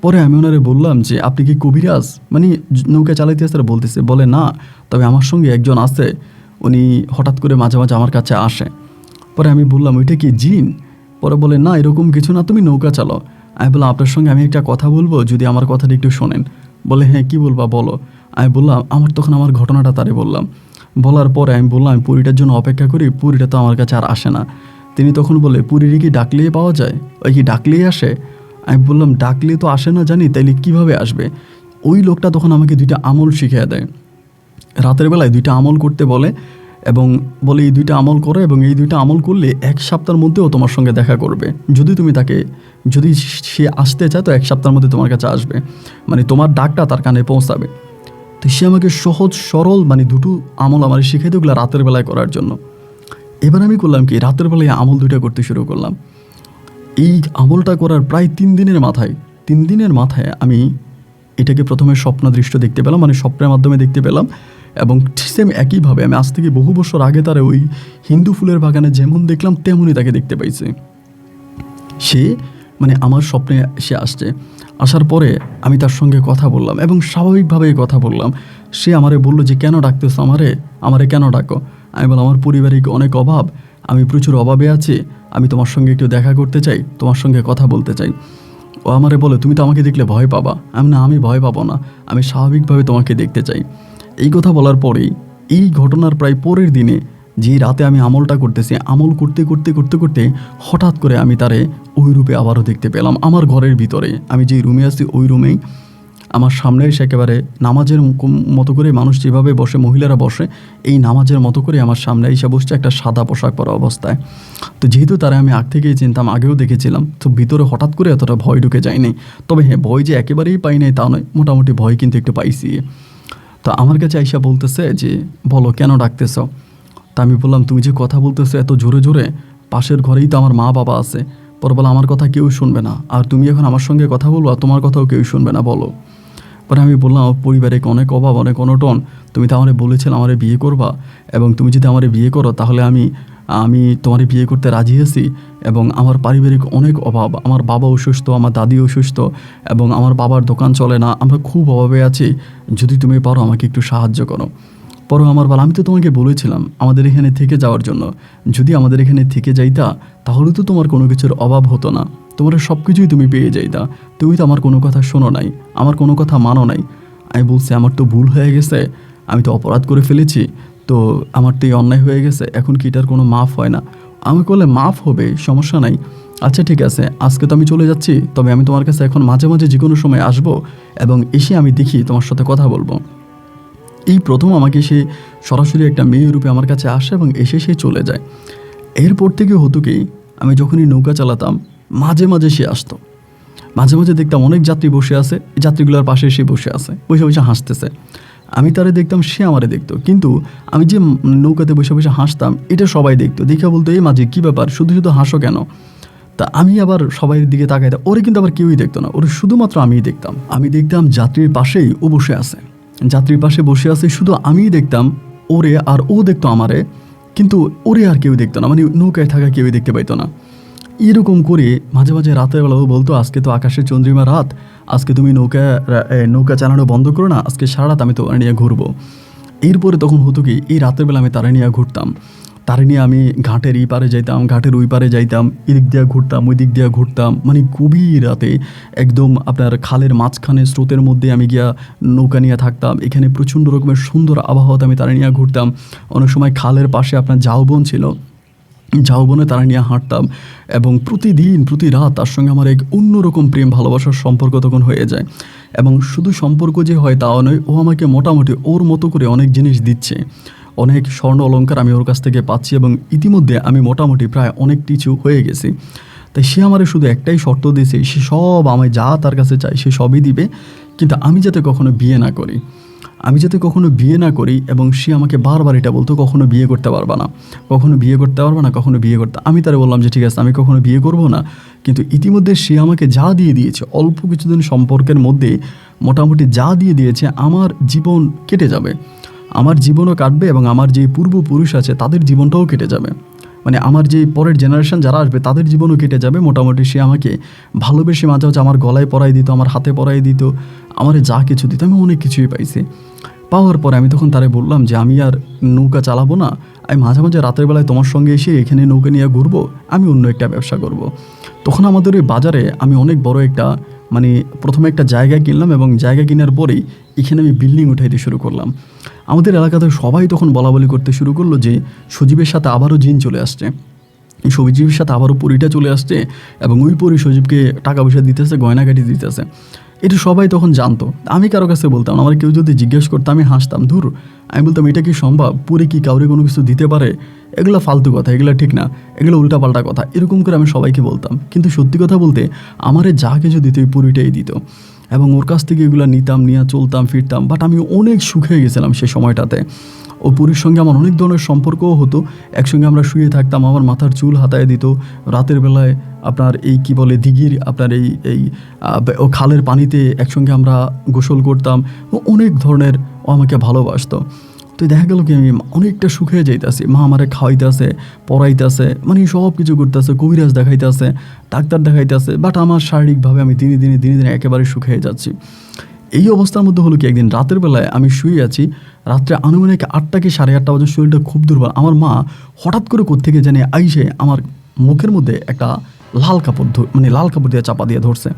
পরে আমি ওনারে বললাম যে, আপনি কি কবিরাজ? মানে নৌকা চালাইতে আসতে বলতেছে। বলে, না, তবে আমার সঙ্গে একজন আছে, উনি হঠাৎ করে মাঝে মাঝে আমার কাছে আসে। পরে আমি বললাম, ওইটা কি জিন? পরে বলে, না, এরকম কিছু না, তুমি নৌকা চালাও। আমি বললাম, আপনার সঙ্গে আমি একটা কথা বলবো, যদি আমার কথাটা একটু শোনেন। বলে, হ্যাঁ, কী বলবা বলো। আমি বললাম, তখন আমার ঘটনাটা তারে বললাম। বলার পরে আমি বললাম, আমি পুরীটার জন্য অপেক্ষা করি, পুরীটা তো আমার কাছে আর আসে না। তিনি তখন বলে, পুরীর কি ডাকলেই পাওয়া যায়? ওই কি ডাকলেই আসে? আমি বললাম, ডাকলে তো আসে না জানি, তাইলে কিভাবে আসবে? ওই লোকটা তখন আমাকে 2টা আমল শিখিয়ে দেয়। রাতের বেলায় 2টা আমল করতে বলে, এবং বলে এই 2টা আমল করো, এবং এই 2টা আমল করলে 1 সপ্তাহের মধ্যেও তোমার সঙ্গে দেখা করবে। যদি সে আসতে চায় তো 1 সপ্তাহের মধ্যে তোমার কাছে আসবে, মানে তোমার ডাকটা তার কানে পৌঁছাবে। তো সে আমাকে সহজ সরল মানে 2টো আমল আমার শিখিয়ে দিল রাতের বেলায় করার জন্য। এবার আমি করলাম কি, রাতের বেলায় আমল 2টা করতে শুরু করলাম। এই আমলটা করার প্রায় 3 দিনের মাথায় আমি এটাকে প্রথমে স্বপ্নদৃষ্ট দেখতে পেলাম, মানে স্বপ্নের মাধ্যমে দেখতে পেলাম। এবং সেম একইভাবে আমি আজ থেকে বহু বছর আগে তারা ওই হিন্দু ফুলের বাগানে যেমন দেখলাম তেমনই তাকে দেখতে পাইছি। সে মানে আমার স্বপ্নে সে আসছে। আসার পরে আমি তার সঙ্গে কথা বললাম, এবং স্বাভাবিকভাবেই কথা বললাম। সে আমারে বলল যে কেন ডাকতেছো আমারে কেন ডাকো? আমি বললাম আমার পারিবারিক অনেক অভাব, আমি প্রচুর অভাবে আছি, আমি তোমার সঙ্গে একটু দেখা করতে চাই, তোমার সঙ্গে কথা বলতে চাই। ও আমারে বলে তুমি তো আমাকে দেখলে ভয় পাবা। আমি ভয় পাবো না, আমি স্বাভাবিকভাবে তোমাকে দেখতে চাই। এই কথা বলার পরেই এই ঘটনার প্রায় পরের দিনে যে রাতে আমি আমলটা করতেছি, আমল করতে করতে করতে করতে হঠাৎ করে আমি তারে ওই রূপে আবারও দেখতে পেলাম আমার ঘরের ভিতরে। আমি যেই রুমে আছি ওই রুমেই আমার সামনে এসে একেবারে নামাজের মতো করে মানুষ যেভাবে বসে, মহিলারা বসে, এই নামাজের মতো করে আমার সামনে এসে বসছে একটা সাদা পোশাক পরা অবস্থায়। তো যেহেতু তারা আমি আগ থেকেই চিনতাম, আগেও দেখেছিলাম, তো ভিতরে হঠাৎ করে এতটা ভয় ঢুকে যায়নি। তবে হ্যাঁ, ভয় যে একেবারেই পাই নাই তা নয়, মোটামুটি ভয় কিন্তু একটু পাইছি। তো আমার কাছে আইসা বলতেছে যে বলো কেন ডাকতেছ? তা আমি বললাম তুমি যে কথা বলতেছো এত জোরে জোরে, পাশের ঘরেই তো আমার মা বাবা আছে। পরে বলে আমার কথা কেউ শুনবে না, আর তুমি এখন আমার সঙ্গে কথা বলবো আর তোমার কথাও কেউ শুনবে না, বলো। পরে আমি বললাম আমার পরিবারে অনেক অভাব, অনেক অনটন, তুমি তো আমারে বলেছিলে আমারে বিয়ে করবা, এবং তুমি যদি আমারে বিয়ে করো তাহলে আমি তোমারে বিয়ে করতে রাজি আছি। এবং আমার পারিবারিক অনেক অভাব, আমার বাবা অসুস্থ, আমার দাদি অসুস্থ, এবং আমার বাবার দোকান চলে না, আমরা খুব অভাবে আছি, যদি তুমি পারো আমাকে একটু সাহায্য করো। পরে আমার বল আমি তো তোমাকে বলেছিলাম আমাদের এখানে থেকে যাওয়ার জন্য, যদি আমাদের এখানে থেকে যাইতা তাহলে তো তোমার কোনো কিছুর অভাব হতো না, তোমার সব কিছুই তুমি পেয়ে যাইতা, তুমি তো আমার কোনো কথা শোনো নাই, আমার কোনো কথা মানো নাই। আমি বলছি আমার তো ভুল হয়ে গেছে, আমি তো অপরাধ করে ফেলেছি, তো আমার তো এই অন্যায় হয়ে গেছে, এখন কি এটার কোনো মাফ হয় না? আমি বললে মাফ হবে, সমস্যা নাই, আচ্ছা ঠিক আছে, আজকে তো আমি চলে যাচ্ছি, তবে আমি তোমার কাছে এখন মাঝে মাঝে যে কোনো সময় আসবো, এবং এসে আমি দেখি তোমার সাথে কথা বলবো। এই প্রথম আমাকে সে সরাসরি একটা মেয়ে রূপে আমার কাছে আসে এবং এসে সে চলে যায়। এরপর থেকে হতো কি, আমি যখনই নৌকা চালাতাম মাঝে মাঝে সে আসতো, মাঝে মাঝে দেখতাম অনেক যাত্রী বসে আছে, যাত্রীগুলোর পাশে সে বসে আছে, বসে বসে হাসতেছে, আমি তারে দেখতাম, সে আমারে দেখতো, কিন্তু আমি যে নৌকাতে বসে বসে হাসতাম এটা সবাই দেখতো, দেখে বলতো এই মাঝে কী ব্যাপার, শুধু শুধু হাসো কেন? তা আমি আবার সবাই দিকে তাকাইতাম, ওরে কিন্তু আবার কেউই দেখতো না, ওরে শুধুমাত্র আমিই দেখতাম। আমি দেখতাম যাত্রীর পাশেই ও বসে আছে, যাত্রীর পাশে বসে আছে, শুধু আমিই দেখতাম ওরে, আর ও দেখতো আমারে, কিন্তু ওরে আর কেউ দেখতো না, মানে নৌকায় থাকা কেউই দেখতে পাইতো না। এরকম করে মাঝে মাঝে রাতের বেলাও বলতো আজকে তো আকাশে চন্দ্রিমা রাত, আজকে তুমি নৌকা চালানো বন্ধ করো না, আজকে সারা রাত আমি তোমার নিয়ে ঘুরবো। এরপরে তখন হতো কি, এই রাতের বেলা আমি তারা নিয়ে ঘুরতাম, তারে নিয়ে আমি ঘাটের এই পারে যাইতাম, ঘাটের ওই পারে যাইতাম, এদিক দিয়ে ঘুরতাম ওই দিক দিয়ে ঘুরতাম, মানে গভীর রাতে একদম আপনার খালের মাঝখানে স্রোতের মধ্যে আমি গিয়া নৌকা নিয়ে থাকতাম, এখানে প্রচণ্ড রকমের সুন্দর আবহাওয়াতে আমি তারা নিয়ে ঘুরতাম। অনেক সময় খালের পাশে আপনার ঝাউবন ছিল, ঝাউবনে তারা নিয়ে হাঁটতাম, এবং প্রতিদিন প্রতি রাত তার সঙ্গে আমার এক অন্যরকম প্রেম ভালোবাসার সম্পর্ক তখন হয়ে যায়। এবং শুধু সম্পর্ক যে হয় তাও নয়, ও আমাকে মোটামুটি ওর মতো করে অনেক জিনিস দিচ্ছে, অনেক স্বর্ণ অলংকার আমি ওর কাছ থেকে পাচ্ছি, এবং ইতিমধ্যে আমি মোটামুটি প্রায় অনেক কিছু হয়ে গেছি। তাই সে আমার শুধু একটাই শর্ত দিয়েছে, সে সব আমি যা তার কাছে চাই সে সবই দিবে, কিন্তু আমি যাতে কখনো বিয়ে না করি, আমি যাতে কখনো বিয়ে না করি। এবং সে আমাকে বারবার এটা বলতো কখনো বিয়ে করতে পারবা না, কখনো বিয়ে করতে পারবা না, কখনো বিয়ে করতে। আমি তারে বললাম যে ঠিক আছে আমি কখনো বিয়ে করব না, কিন্তু ইতিমধ্যে সে আমাকে যা দিয়ে দিয়েছে অল্প কিছুদিন সম্পর্কের মধ্যে, মোটামুটি যা দিয়ে দিয়েছে, আমার জীবন কেটে যাবে, আমার জীবনও কাটবে, এবং আমার যে পূর্বপুরুষ আছে তাদের জীবনটাও কেটে যাবে, মানে আমার যে পরের জেনারেশন যারা আসবে তাদের জীবনও কেটে যাবে। মোটামুটি সে আমাকে ভালোবেসে মাঝে মাঝে আমার গলায় পরাই দিত, আমার হাতে পরাই দিত, আমার যা কিছু দিত, আমি অনেক কিছুই পাইছি। পাওয়ার পরে আমি তখন তারে বললাম যে আমি আর নৌকা চালাবো না, আমি মাঝে মাঝে রাতের বেলায় তোমার সঙ্গে এসে এখানে নৌকা নিয়ে ঘুরবো, আমি অন্য একটা ব্যবসা করব। তখন আমাদের ওই বাজারে আমি অনেক বড় একটা মানে প্রথমে একটা জায়গা কিনলাম, এবং জায়গা কেনার পরেই এখানে আমি বিল্ডিং উঠাইতে শুরু করলাম। আমাদের এলাকাতে সবাই তখন বলাবলি করতে শুরু করলো যে সজীবের সাথে আবারও জিন চলে আসছে, সজীবের সাথে আবারও পরীটা চলে আসছে, এবং ওই পরী সজীবকে টাকা পয়সা দিতেছে, গয়নাগাটি দিতেছে। এটা সবাই তখন জানতো, আমি কারো কাছে বলতাম না, আমার কেউ যদি জিজ্ঞেস করতো আমি হাসতাম, ধুর, আমি বলতাম এটা কি সম্ভব, পরে কি কাউরে কোনো কিছু দিতে পারে, এগুলো ফালতু কথা, এগুলো ঠিক না, এগুলো উল্টাপাল্টা কথা, এরকম করে আমি সবাইকে বলতাম। কিন্তু সত্যি কথা বলতে আমারে যা কিছু দিত ওই পরীটাই দিত, এবং ওর কাছ থেকে এগুলো নিতাম, নিয়ে চলতাম ফিরতাম। বাট আমি অনেক সুখে গেছিলাম সে সময়টাতে। ও পুরীর সঙ্গে আমার অনেক ধরনের সম্পর্কও হতো, একসঙ্গে আমরা শুয়ে থাকতাম, আমার মাথার চুল হাতায় দিত, রাতের বেলায় আপনার এই কি বলে দিঘির আপনার এই ও খালের পানিতে একসঙ্গে আমরা গোসল করতাম, ও অনেক ধরনের ও আমাকে ভালোবাসতো। তো দেখা গেল কি আমি অনেকটা সুখে যাইতেছি, মা আমারে খাওয়াইতেছে, পড়াইতেছে, মানে সব কিছু করতেছে, কবিরাজ দেখাইতেছে, ডাক্তার দেখাইতেছে, বাট আমার শারীরিকভাবে আমি দিনে দিনে একেবারে সুখে যাচ্ছি। এই অবস্থার মধ্যে হলো কি, একদিন রাতের বেলায় আমি শুয়ে আছি, রাত্রে আনুমানিক 8টা কি 8:30 বাজে, শরীরটা খুব দুর্বল। আমার মা হঠাৎ করে কোত্থেকে জানি আইসে আমার মুখের মধ্যে একটা লাল কাপড় লাল কাপড় দিয়ে চাপা দিয়ে ধরছে।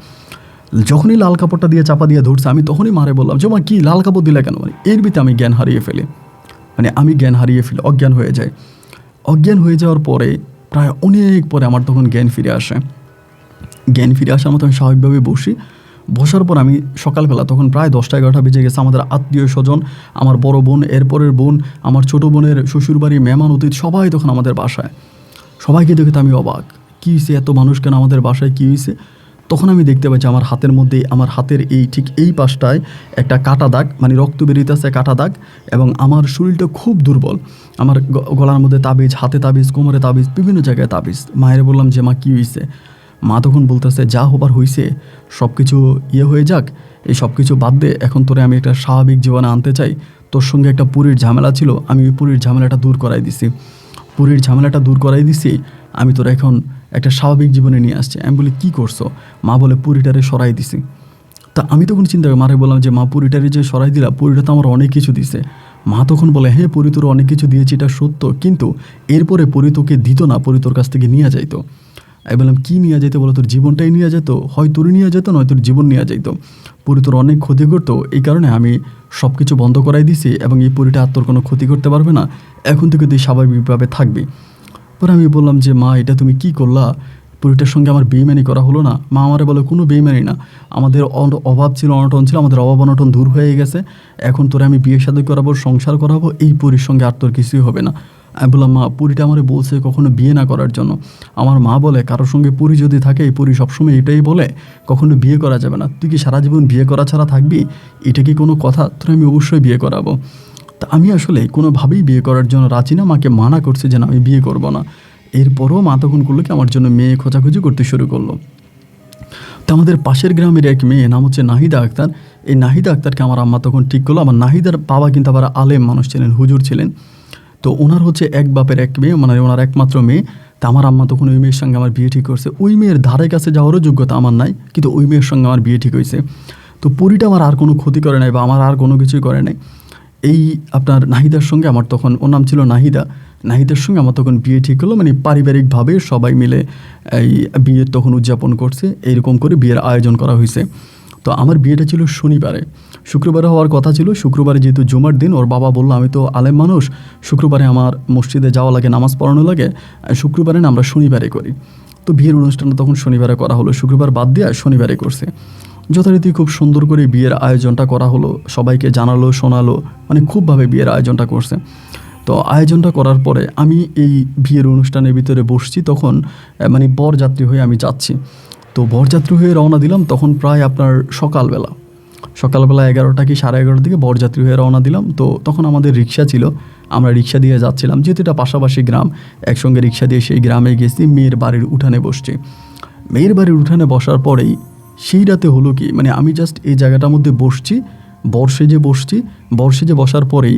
যখনই লাল কাপড়টা দিয়ে চাপা দিয়ে ধরছে, আমি তখনই মারে বললাম যে মা, কি লাল কাপড় দিলে কেন? এর ভিতরে আমি জ্ঞান হারিয়ে ফেলি, অজ্ঞান হয়ে যায়। অজ্ঞান হয়ে যাওয়ার পরে প্রায় অনেক পরে আমার তখন জ্ঞান ফিরে আসে। জ্ঞান ফিরে আসার মতো আমি স্বাভাবিকভাবে বসার পর আমি সকালবেলা তখন প্রায় 10টা-11টা বেজে গেছে। আমাদের আত্মীয় স্বজন, আমার বড় বোন, এরপরের বোন, আমার ছোট বোনের শ্বশুরবাড়ি, মেহমান অতিথি সবাই তখন আমাদের বাসায়। সবাইকে দেখে তো আমি অবাক, কী হয়েছে, এত মানুষ কেন আমাদের বাসায়, কী হয়েছে? তখন আমি দেখতে পাচ্ছি আমার হাতের মধ্যে, আমার হাতের ঠিক এই পাশটায় একটা কাটা দাগ, রক্ত বেরিয়েছে কাটা দাগ, এবং আমার শরীরটা খুব দুর্বল। আমার গলার মধ্যে তাবিজ, হাতে তাবিজ, কোমরে তাবিজ, বিভিন্ন জায়গায় তাবিজ। মায়ের বললাম যে মা, কী হয়েছে? মা তখন বলতেছে, যা হবার হয়েছে, সব কিছু হয়ে যাক, এই সব কিছু বাদ দে, এখন তোরে আমি একটা স্বাভাবিক জীবনে আনতে চাই। তোর সঙ্গে একটা পুরীর ঝামেলা ছিল, আমি ওই পুরীর ঝামেলাটা দূর করাই দিছি। আমি তোরা এখন একটা স্বাভাবিক জীবনে নিয়ে আসছি। আমি বলি, কী করছো? মা বলে, পুরীটারে সরাই দিছি। তা আমি তখন চিন্তা করি, মারে বললাম যে মা, পুরীটারে যে সরাই দিলা, পুরীটা তো আমার অনেক কিছু দিছে। মা তখন বলে, হ্যাঁ, পুরী তোর অনেক কিছু দিয়েছি, এটা সত্য, কিন্তু এরপরে পুরী তোকে দিত না, পুরী তোর কাছ থেকে নিয়ে যাইতো। আমি বললাম, কী নিয়ে যাইতো বলো? তোর জীবনটাই নিয়ে যেত, হয় তোরই নিয়ে যেত, নয় তোর জীবন নিয়ে যাইতো। পুরী তোর অনেক ক্ষতি করতো, এই কারণে আমি সব কিছু বন্ধ করাই দিছি, এবং এই পুরীটা আর তোর কোনো ক্ষতি করতে পারবে না, এখন থেকে তুই স্বাভাবিকভাবে থাকবি। পরে আমি বললাম যে মা, এটা তুমি কি করলা? পুরীটার সঙ্গে আমার বেইমানি করা হলো না? মা আমারে বলে, কোনো বেইমানি না, আমাদের অভাব ছিল, অনটন ছিল, আমাদের অভাব অনটন দূর হয়ে গেছে, এখন তোরে আমি বিয়ে শাদী করাবো, সংসার করাবো, এই পুরীর সঙ্গে আর তোর কিছুই হবে না। আমি বললাম, মা, পুরীটা আমারে বলছে কখনো বিয়ে না করার জন্য। আমার মা বলে, কারোর সঙ্গে পুরী যদি থাকে, এই পুরী সবসময় এটাই বলে, কখনো বিয়ে করা যাবে না। তুই কি সারা জীবন বিয়ে করা ছাড়া থাকবি? এটা কি কোনো কথা? তোর আমি অবশ্যই বিয়ে করাবো। তা আমি আসলে কোনোভাবেই বিয়ে করার জন্য রাজি না, মাকে মানা করছে যে না, আমি বিয়ে করব না। এরপরও মা তখন করলো কি, আমার জন্য মেয়ে খোঁজাখুঁজি করতে শুরু করলো। তো আমাদের পাশের গ্রামের এক মেয়ে, নাম হচ্ছে নাহিদা আক্তার। এই নাহিদা আক্তারকে আমার আম্মা তখন ঠিক করলো। আমার নাহিদার বাবা কিন্তু আবার আলেম মানুষ ছিলেন, হুজুর ছিলেন। তো ওনার হচ্ছে এক বাপের এক মেয়ে, ওনার একমাত্র মেয়ে। তা আমার আম্মা তখন ওই মেয়ের সঙ্গে আমার বিয়ে ঠিক করছে। ওই মেয়ের ধারে কাছে যাওয়ারও যোগ্যতা আমার নাই, কিন্তু ওই মেয়ের সঙ্গে আমার বিয়ে ঠিক হয়েছে। তো পুরীটা আমার আর কোনো ক্ষতি করে নাই, বা আমার আর কোনো কিছুই করে নাই। এই আপনার নাহিদার সঙ্গে আমার তখন, ওর নাম ছিল নাহিদার সঙ্গে আমার তখন বিয়ে ঠিক হলো। পারিবারিকভাবে সবাই মিলে এই বিয়ের তখন উদযাপন করছে, এইরকম করে বিয়ের আয়োজন করা হয়েছে। তো আমার বিয়েটা ছিল শনিবারে, শুক্রবারে হওয়ার কথা ছিল। শুক্রবারে যেহেতু জুমার দিন, ওর বাবা বললো, আমি তো আলেম মানুষ, শুক্রবারে আমার মসজিদে যাওয়া লাগে, নামাজ পড়ানো লাগে, শুক্রবারে না, আমরা শনিবারে করি। তো বিয়ের অনুষ্ঠানটা তখন শনিবারে করা হলো, শুক্রবার বাদ দিয়ে শনিবারে করছে। যথারীতি খুব সুন্দর করে বিয়ের আয়োজনটা করা হলো, সবাইকে জানালো, শোনালো, খুবভাবে বিয়ের আয়োজনটা করছে। তো আয়োজনটা করার পরে আমি এই বিয়ের অনুষ্ঠানের ভিতরে বসছি, তখন বরযাত্রী হয়ে আমি যাচ্ছি। তো বরযাত্রী হয়ে রওনা দিলাম, তখন প্রায় আপনার সকালবেলা 11টা কি 11:30 দিকে বরযাত্রী হয়ে রওনা দিলাম। তো তখন আমাদের রিক্সা ছিল, আমরা রিক্সা দিয়ে যাচ্ছিলাম, যেহেতু এটা পাশাপাশি গ্রাম, একসঙ্গে রিক্সা দিয়ে সেই গ্রামে গেছি। মেয়ের বাড়ির উঠানে বসছি। মেয়ের বাড়ির উঠানে বসার পরেই সেই রাতে হলো কি, আমি জাস্ট এই জায়গাটার মধ্যে বসছি, বর্ষে যে বসার পরেই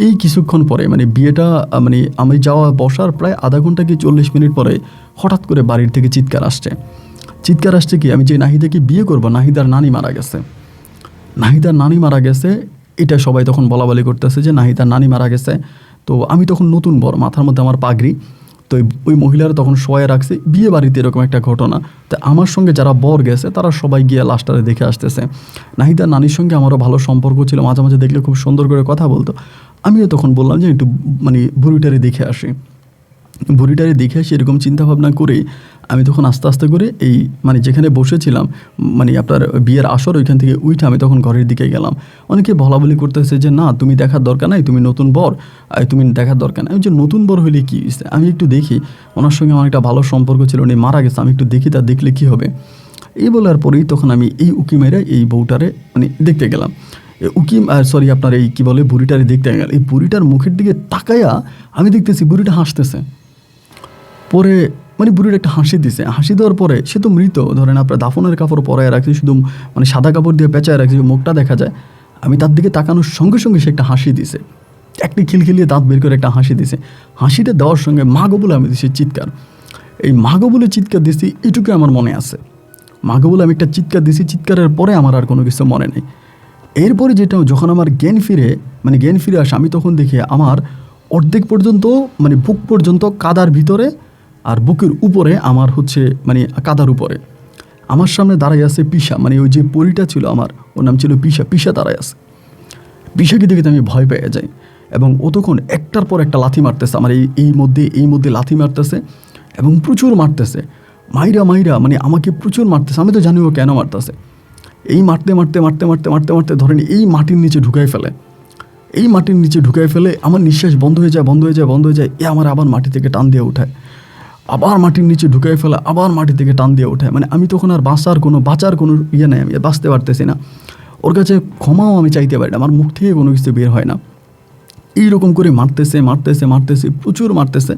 এই কিছুক্ষণ পরে বিয়েটা আমি বসার প্রায় আধা ঘন্টা কি 40 মিনিট পরে হঠাৎ করে বাড়ির থেকে চিৎকার আসছে কি, আমি যে নাহিদাকে বিয়ে করবো, নাহিদার নানি মারা গেছে। এটা সবাই তখন বলাবলি করতেছে যে নাহিদার নানি মারা গেছে। তো আমি তখন নতুন বর, মাথার মধ্যে আমার পাগড়ি। তো ওই মহিলারা তখন শোয়ে রাখছে, বিয়ে বাড়িতে এরকম একটা ঘটনা। তো আমার সঙ্গে যারা বর গেছে তারা সবাই গিয়ে লাশটারে দেখে আসতেছে। নাহিদার নানির সঙ্গে আমারও ভালো সম্পর্ক ছিল, মাঝে মাঝে দেখলে খুব সুন্দর করে কথা বলতো। আমিও তখন বললাম যে একটু বুড়িটারে দেখে আসি, এরকম চিন্তাভাবনা করেই আমি তখন আস্তে আস্তে করে এই যেখানে বসেছিলাম, আপনার বিয়ের আসর, ওইখান থেকে উঠে আমি তখন ঘরের দিকে গেলাম। অনেকে বলাবলি করতেছে যে না, তুমি দেখার দরকার নাই, তুমি নতুন বর, তুমি দেখার দরকার নাই। আমি যে নতুন বর হইলে কী হয়েছে, আমি একটু দেখি, ওনার সঙ্গে আমার একটা ভালো সম্পর্ক ছিল, উনি মারা গেছে, আমি একটু দেখি, তা দেখলে কী হবে। এই বলার পরেই তখন আমি এই উকিমেরা এই বউটারে দেখতে গেলাম। আপনার এই কী বলে, বুড়িটারে দেখতে গেল। এই বুড়িটার মুখের দিকে তাকায়া আমি দেখতেছি বুড়িটা হাসতেছে। পরে বুড়ির একটা হাসি দিছে, হাসি দেওয়ার পরে সে তো মৃত, ধরেন আপনার দাফনের কাপড় পরায় রাখছে, শুধু সাদা কাপড় দিয়ে পেঁচায় রাখছে, মুখটা দেখা যায়। আমি তার দিকে তাকানোর সঙ্গে সঙ্গে সে একটা হাসি দিছে, একটি খিলখিলিয়ে দাঁত বের করে একটা হাসি দিছে। হাসিটা দেওয়ার সঙ্গে মা গো বলে আমি দিছি চিৎকার। এই মা গো বলে চিৎকার দিছি, এটুকু আমার মনে আছে। মা গো বলে আমি একটা চিৎকার দিছি, চিৎকারের পরে আমার আর কোনো কিছু মনে নেই। এরপরে যেটা যখন আমার জ্ঞান ফিরে আসে, আমি তখন দেখি আমার অর্ধেক পর্যন্ত মানে বুক পর্যন্ত কাদার ভিতরে, আর বুকের উপরে আমার হচ্ছে মানে কাদার উপরে আমার সামনে দাঁড়াই আছে পিসা, মানে ওই যে পরিটা ছিল আমার, ওর নাম ছিল পিসা দাঁড়ায় আছে। পিসাকে দেখে তো আমি ভয় পেয়ে যাই, এবং ও তখন একটার পর একটা লাথি মারতেছে আমার এই মধ্যে লাথি মারতেছে, এবং প্রচুর মারতেছে, মাইরা মানে আমাকে প্রচুর মারতেছে। আমি তো জানি ও কেন মারতেছে। এই মারতে ধরেন এই মাটির নিচে ঢুকাই ফেলে, আমার নিঃশ্বাস বন্ধ হয়ে যায়। এ আমার আবার মাটি থেকে টান দিয়ে উঠায়, আবার মাটির নিচে ঢুকাই ফেলে, আবার মাটি থেকে টান দিয়ে ওঠায়। মানে আমি তখন আর বাঁচার কোনো ইয়ে নেই, আমি বাঁচতে পারতেছি না। ওর কাছে ক্ষমাও আমি চাইতে পারি না, আমার মুখ থেকে কোনো কিছু বের হয় না। এইরকম করে মারতেছে, প্রচুর মারতেছে।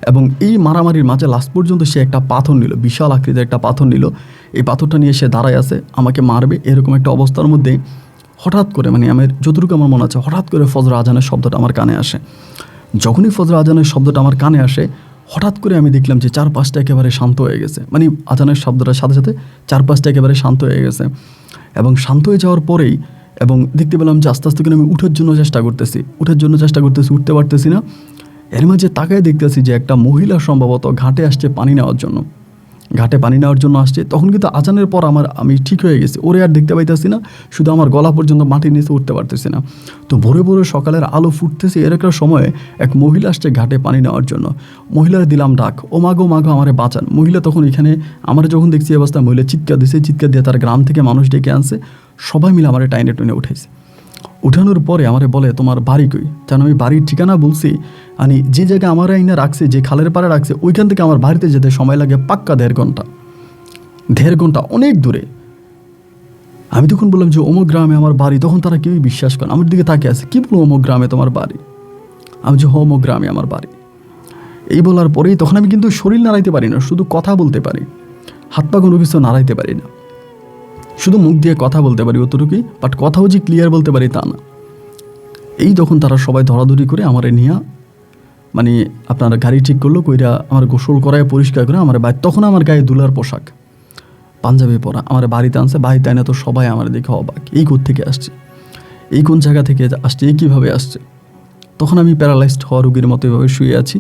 এবং এই মারামারির মাঝে লাস্ট পর্যন্ত সে একটা পাথর নিল, বিশাল আকৃতির একটা পাথর নিল। এই পাথরটা নিয়ে সে দাঁড়ায় আছে, আমাকে মারবে এরকম একটা অবস্থার মধ্যে হঠাৎ করে, মানে যতটুকু আমার মনে আছে, হঠাৎ করে ফজর আজানের শব্দটা আমার কানে আসে। যখনই ফজর আজানের শব্দটা আমার কানে আসে, হঠাৎ করে আমি দেখলাম যে চারপাশটা একেবারে শান্ত হয়ে গেছে। মানে আজানের শব্দটার সাথে সাথে চারপাশটা একেবারে শান্ত হয়ে গেছে। এবং শান্ত হয়ে যাওয়ার পরেই এবং দেখতে পেলাম যে আস্তে আস্তে করে আমি উঠার জন্য চেষ্টা করতেছি, উঠতে পারতেছি না। এর মাঝে তাকায় দেখতেছি যে একটা মহিলা সম্ভবত ঘাটে পানি নেওয়ার জন্য আসছে। তখন কিন্তু আজানের পর আমি ঠিক হয়ে গেছি, ওরে আর দেখতে পাইতেছি না, শুধু আমার গলা পর্যন্ত মাটির নিচে উঠতে পারতেছি না। তো ভোরে সকালের আলো ফুটতেছে, এর একটা সময়ে এক মহিলা আসছে ঘাটে পানি নেওয়ার জন্য। মহিলার দিলাম ডাক, ও মাগো আমারে বাঁচান। মহিলা তখন এখানে আমার যখন দেখছি অবস্থা, মহিলা চিৎকার দিয়ে তার গ্রাম থেকে মানুষ ডেকে আনছে, সবাই মিলে আমার টাইনে টুনে উঠেছে। উঠানোর পরে আমারে বলে, তোমার বাড়ি কই? যেন আমি বাড়ির ঠিকানা বলছি, যে জায়গায় আমার আইনে রাখছে, যে খালের পাড়ে রাখছে, ওইখান থেকে আমার বাড়িতে যেতে সময় লাগে পাক্কা 1.5 ঘন্টা, অনেক দূরে। আমি তখন বললাম যে অমুক গ্রামে আমার বাড়ি। তখন তারা কেউই বিশ্বাস করে, আমার দিকে তাকিয়ে আছে, কি বলবো অমুক গ্রামে তোমার বাড়ি? আমি যে অমুক গ্রামে আমার বাড়ি। এই বলার পরেই তখন আমি কিন্তু শরীর নাড়াইতে পারি না, শুধু কথা বলতে পারি, হাত পা কোনো কিছু নাড়াইতে পারি না, শুধু মুখ দিয়ে কথা বলতে পারি অতটুকুই, বাট কথাও যে ক্লিয়ার বলতে পারি তা না। এই তখন তারা সবাই ধরাধরি করে আমারে নিয়ে মানে আপনার গাড়ি ঠিক করলো, কইরা আমার গোসল করায় পরিষ্কার করে আমার বাড়ি। তখন আমার গায়ে দুলার পোশাক, পাঞ্জাবি পরা, আমার বাড়িতে আনছে। বাড়িতে আনে তো সবাই আমার দেখে অবাক, এই থেকে আসছে, এই কোন জায়গা থেকে আসছে, এই কীভাবে আসছে। তখন আমি প্যারালাইজড হওয়া রোগীর মতো এভাবে শুয়ে আছি।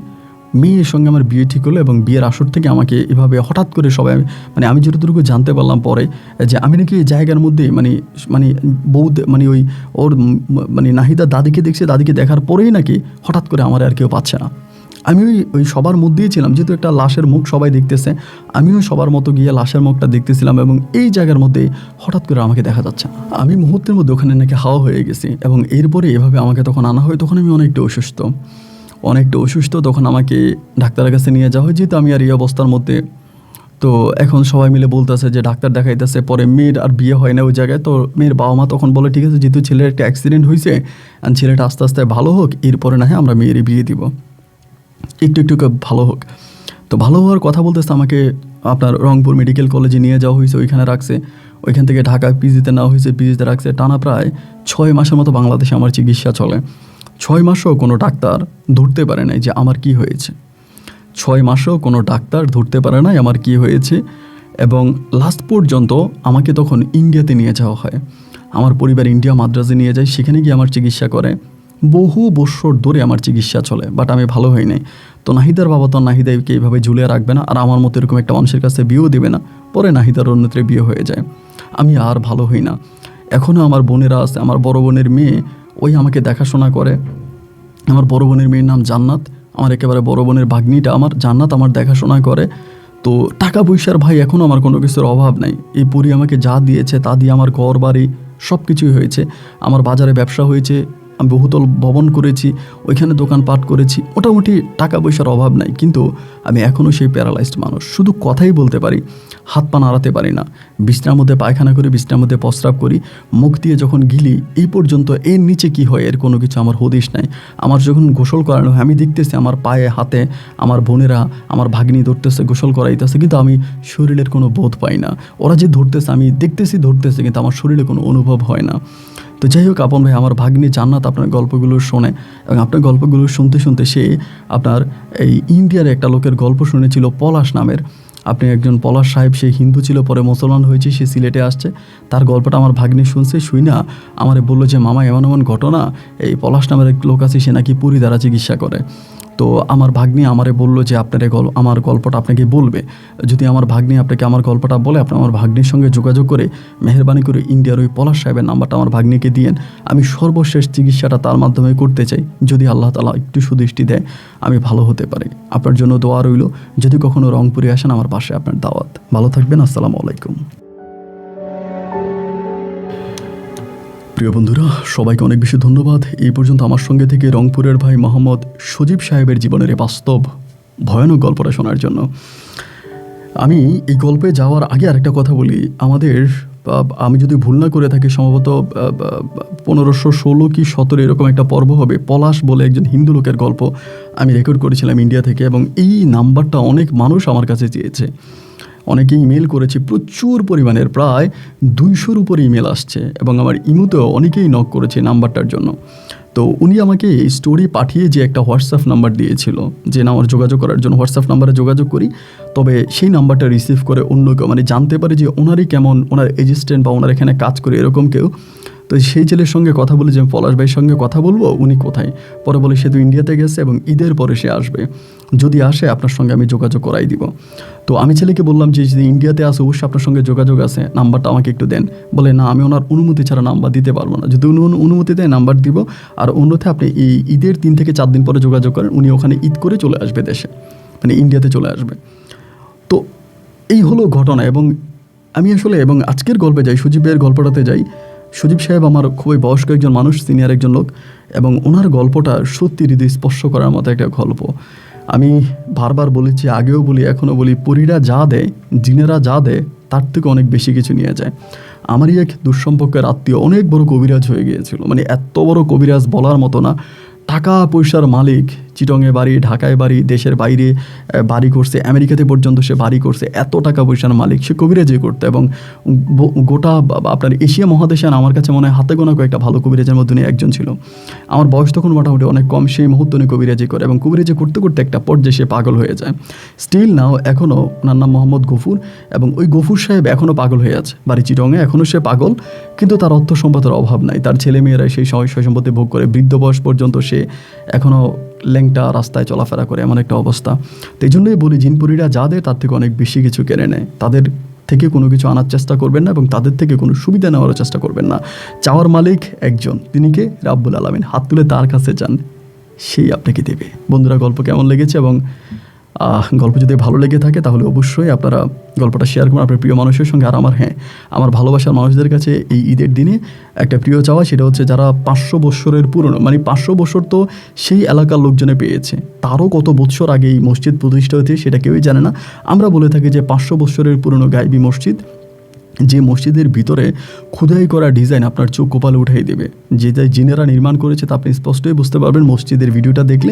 মেয়ের সঙ্গে আমার বিয়ে ঠিক হলো, এবং বিয়ের আসর থেকে আমাকে এভাবে হঠাৎ করে সবাই, মানে আমি যতটুকু জানতে পারলাম পরে, যে আমি নাকি এই জায়গার মধ্যে বউ ওর নাহিদা দাদিকে দেখছি, দাদিকে দেখার পরেই নাকি হঠাৎ করে আমার আর কেউ পাচ্ছে না। আমি ওই সবার মধ্যেই ছিলাম, যেহেতু একটা লাশের মুখ সবাই দেখতেছে, আমিও সবার মতো গিয়ে লাশের মুখটা দেখতেছিলাম, এবং এই জায়গার মধ্যে হঠাৎ করে আমাকে দেখা যাচ্ছে না। আমি মুহূর্তের মধ্যে ওখানে নাকি হাওয়া হয়ে গেছি, এবং এরপরে এভাবে আমাকে তখন আনা হয়। তখন আমি অনেকটা অসুস্থ। তখন আমাকে ডাক্তারের কাছে নিয়ে যাওয়া হয়, যেহেতু আমি আর এই অবস্থার মধ্যে। তো এখন সবাই মিলে বলতেছে যে ডাক্তার দেখাইতেছে, পরে মেয়ের আর বিয়ে হয় না ওই জায়গায়। তো মেয়ের বাবা মা তখন বলে, ঠিক আছে, যেহেতু ছেলের একটা অ্যাক্সিডেন্ট হয়েছে, আর ছেলেটা আস্তে আস্তে ভালো হোক, এরপরে না হয় আমরা মেয়েরই বিয়ে দিব, একটু ভালো হোক। তো ভালো হওয়ার কথা বলতেছে, আমাকে আপনার রংপুর মেডিকেল কলেজে নিয়ে যাওয়া হয়েছে, ওইখানে রাখছে। ওইখান থেকে ঢাকা পিজিতে নেওয়া হয়েছে, পিজিতে রাখছে। টানা প্রায় 6 মাসের মতো বাংলাদেশে আমার চিকিৎসা চলে। 6 মাসেও কোনো ডাক্তার ধরতে পারে নাই যে আমার কি হয়েছে। 6 মাসেও কোনো ডাক্তার ধরতে পারে নাই আমার কি হয়েছে। এবং লাস্ট পর্যন্ত আমাকে তখন ইন্ডিয়াতে নিয়ে যাওয়া হয়। আমার পরিবার ইন্ডিয়া মাদ্রাজে নিয়ে যায়, সেখানে গিয়ে আমার চিকিৎসা করে। বহু বছর ধরে আমার চিকিৎসা চলে, বাট আমি ভালো হই নাই। তো নাহিদার বাবা তো নাহিদাকে এইভাবে ঝুলিয়ে রাখবে না, আর আমার মতো এরকম একটা মানুষের কাছে বিয়েও দেবে না। পরে নাহিদার অন্যত্রে বিয়ে হয়ে যায়, আমি আর ভালো হই না। এখনও আমার বোনেরা আছে, আমার বড় বোনের মেয়ে ওই আমাকে দেখাশোনা করে। আমার বড় বোনের মেয়ের নাম জান্নাত, আমার একেবারে বড় বোনের ভাগ্নিটা আমার জান্নাত আমার দেখাশোনা করে। তো টাকা পয়সার ভাই এখনও আমার কোনো কিছুর অভাব নাই। এই পরি আমাকে যা দিয়েছে তা দিয়ে আমার ঘর বাড়ি সব কিছুই হয়েছে। আমার বাজারে ব্যবসা হয়েছে, আমি বহুতল ভবন করেছি, ওইখানে দোকানপাট করেছি, মোটামুটি টাকা পয়সার অভাব নাই। কিন্তু আমি এখনও সেই প্যারালাইজড মানুষ, শুধু কথাই বলতে পারি, হাত পা নাড়াতে পারি না। বিছনার মধ্যে পায়খানা করি, বিছনার মধ্যে প্রস্রাব করি, মুখ দিয়ে যখন গিলি এই পর্যন্ত, এর নিচে কি হয় এর কোনো কিছু আমার হদিশ নাই। আমার যখন গোসল করানো হয়, আমি দেখতেছি আমার পায়ে হাতে আমার বোনেরা আমার ভাগ্নি ধরতেছে, গোসল করাইতেছে, কিন্তু আমি শরীরের কোনো বোধ পাই না। ওরা যে ধরতেছে আমি দেখতেছি ধরতেছে, কিন্তু আমার শরীরে কোনো অনুভব হয় না। তো যাই হোক আপন ভাই, আমার ভাগ্নি জান্নাত আপনার গল্পগুলো শোনে, এবং আপনার গল্পগুলো শুনতে শুনতে সে আপনার এই ইন্ডিয়ার একটা লোকের গল্প শুনেছিল পলাশ নামের। আপনি একজন পলাশ সাহেব, সে হিন্দু ছিল, পরে মুসলমান হয়েছে, সে সিলেটে আসছে, তার গল্পটা আমার ভাগ্নে শুনছে, শুই না আমারে বললো যে মামা এমন এমন ঘটনা, এই পলাশ নামের এক লোক আছে, সে নাকি পুরী দ্বারা চিকিৎসা করে। তো আমার ভাগ্নি আমারে বললো যে আপনার আমার গল্পটা আপনাকে বলবে, যদি আমার ভাগ্নি আপনাকে আমার গল্পটা বলে, আপনি আমার ভাগ্নির সঙ্গে যোগাযোগ করে মেহরবানি করে ইন্ডিয়ার ওই পলাশ সাহেবের নাম্বারটা আমার ভাগ্নিকে দিয়েন, আমি সর্বশেষ চিকিৎসাটা তার মাধ্যমে করতে চাই, যদি আল্লাহ তাআলা একটু সুদৃষ্টি দেয় আমি ভালো হতে পারি। আপনার জন্য দোয়া রইল, যদি কখনো রংপুরে আসেন আমার পাশে আপনার দাওয়াত। ভালো থাকবেন, আসসালামু আলাইকুম। প্রিয় বন্ধুরা, সবাইকে অনেক বেশি ধন্যবাদ এই পর্যন্ত আমার সঙ্গে থেকে রংপুরের ভাই মোহাম্মদ সজীব সাহেবের জীবনের এই বাস্তব ভয়ানক গল্পটা শোনার জন্য। আমি এই গল্পে যাওয়ার আগে আরেকটা কথা বলি, আমি যদি ভুল না করে থাকি সম্ভবত 1516 কি 17 এরকম একটা পর্ব হবে, পলাশ বলে একজন হিন্দু লোকের গল্প আমি রেকর্ড করেছিলাম ইন্ডিয়া থেকে, এবং এই নাম্বারটা অনেক মানুষ আমার কাছে চেয়েছে, অনেকে ইমেল করেছে প্রচুর পরিমাণের, প্রায় 200-র উপরে ইমেল আসছে, এবং আমার ইমুতেও অনেকেই নক করেছে নাম্বারটার জন্য। তো উনি আমাকে এই স্টোরি পাঠিয়ে যে একটা হোয়াটসঅ্যাপ নাম্বার দিয়েছিল, যে আমার যোগাযোগ করার জন্য হোয়াটসঅ্যাপ নাম্বারে যোগাযোগ করি, তবে সেই নাম্বারটা রিসিভ করে অন্য কেউ, মানে জানতে পারে যে ওনারই কেমন, ওনার এজিস্ট্যান্ট বা ওনার এখানে কাজ করে এরকম কেউ। তো সেই ছেলের সঙ্গে কথা বলে যে পলাশ ভাইয়ের সঙ্গে কথা বলবো, উনি কোথায়, পরে বলে সে তো ইন্ডিয়াতে গেছে এবং ঈদের পরে সে আসবে, যদি আসে আপনার সঙ্গে আমি যোগাযোগ করাই দিব। তো আমি ছেলেকে বললাম যে যদি ইন্ডিয়াতে আসে অবশ্যই আপনার সঙ্গে যোগাযোগ আছে, নাম্বারটা আমাকে একটু দেন। বলে না, আমি ওনার অনুমতি ছাড়া নাম্বার দিতে পারবো না, যদি উনি অনুমতি দেয় নাম্বার দিব, আর অন্যথায় আপনি এই ঈদের 3 থেকে 4 দিন পরে যোগাযোগ করেন, উনি ওখানে ঈদ করে চলে আসবে দেশে, মানে ইন্ডিয়াতে চলে আসবে। তো এই হলো ঘটনা। এবং আমি আসলে এবং আজকের গল্পে যাই, সজীবের গল্পটাতে যাই। সজীব সাহেব আমার খুবই বয়স্ক একজন মানুষ, সিনিয়র একজন লোক, এবং ওনার গল্পটা সত্যি হৃদয় স্পর্শ করার মতো একটা গল্প। আমি বারবার বলেছি, আগেও বলি, এখনও বলি, পরীরা যা দেয়, জিনেরা যা দেয়, তার থেকে অনেক বেশি কিছু নিয়ে যায়। আমারই এক দুঃসম্পর্কের আত্মীয় অনেক বড় কবিরাজ হয়ে গিয়েছিল, মানে এত বড় কবিরাজ বলার মতো না, টাকা পয়সার মালিক, চিটংয়ে বাড়ি, ঢাকায় বাড়ি, দেশের বাইরে বাড়ি করছে, আমেরিকাতে পর্যন্ত সে বাড়ি করছে, এত টাকা পয়সার মালিক সে কবিরাজি করতো, এবং গোটা আপনার এশিয়া মহাদেশে আমার কাছে মনে হয় হাতে গোনা কয়েকটা ভালো কবিরাজের মধ্যে একজন ছিল। আমার বয়স তখন মোটামুটি অনেক কম, সেই মুহূর্তে উনি কবিরাজি করে, এবং কবিরাজি করতে করতে একটা পর্যায়ে সে পাগল হয়ে যায়। স্টিল নাও এখনও ওনার নাম মোহাম্মদ গফুর, এবং ওই গফুর সাহেব এখনও পাগল হয়ে আছে, বাড়ি চিটংয়ে এখনও সে পাগল, কিন্তু তার অর্থ সম্পদের অভাব নাই, তার ছেলেমেয়েরা সেই সময় সম্পত্তি ভোগ করে, বৃদ্ধ বয়স পর্যন্ত সে এখনও ল্যাংটা রাস্তায় চলাফেরা করে, এমন একটা অবস্থা। তো এই জন্যই বলি, জিনপুরীরা যা দেয় তার থেকে অনেক বেশি কিছু কেড়ে নেয়, তাদের থেকে কোনো কিছু আনার চেষ্টা করবেন না, এবং তাদের থেকে কোনো সুবিধা নেওয়ারও চেষ্টা করবেন না। চাওয়ার মালিক একজন, তিনি কে? রাব্বুল আলামিন। হাত তুলে তার কাছে যান, সেই আপনাকে দেবে। বন্ধুরা, গল্প কেমন লেগেছে? এবং গল্প যদি ভালো লেগে থাকে তাহলে অবশ্যই আপনারা গল্পটা শেয়ার করুন আপনার প্রিয় মানুষের সঙ্গে। আর আমার ভালোবাসার মানুষদের কাছে এই ঈদের দিনে একটা প্রিয় চাওয়া, সেটা হচ্ছে যারা 500 বৎসরের পুরনো, মানে 500 বছর তো সেই এলাকার লোকজনে পেয়েছে, তারও কত বৎসর আগে এই মসজিদ প্রতিষ্ঠা হয়েছে সেটা কেউই জানে না। আমরা বলে থাকি যে 500 বৎসরের পুরনো গায়বী মসজিদ, যে মসজিদের ভিতরে খোদাই করা ডিজাইন আপনার চোখ কপালে উঠাই দেবে, যেটা জিনেরা নির্মাণ করেছে তা আপনি স্পষ্টই বুঝতে পারবেন মসজিদের ভিডিওটা দেখলে।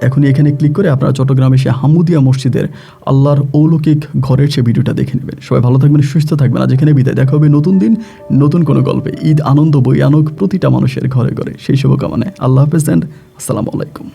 এখনই এখানে ক্লিক করে আপনারা চট্টগ্রামে সে হামুদিয়া মসজিদের আল্লাহর অলৌকিক ঘরের সে ভিডিওটা দেখে নেবেন। সবাই ভালো থাকবেন, সুস্থ থাকবেন। আজ এখানে বিদায়, দেখা হবে নতুন দিন নতুন কোনো গল্পে। ঈদ আনন্দ বই আনুক প্রতিটা মানুষের ঘরে ঘরে, সেই শুভকামনায়। আল্লাহ হাফেজ অ্যান্ড আসসালামু আলাইকুম।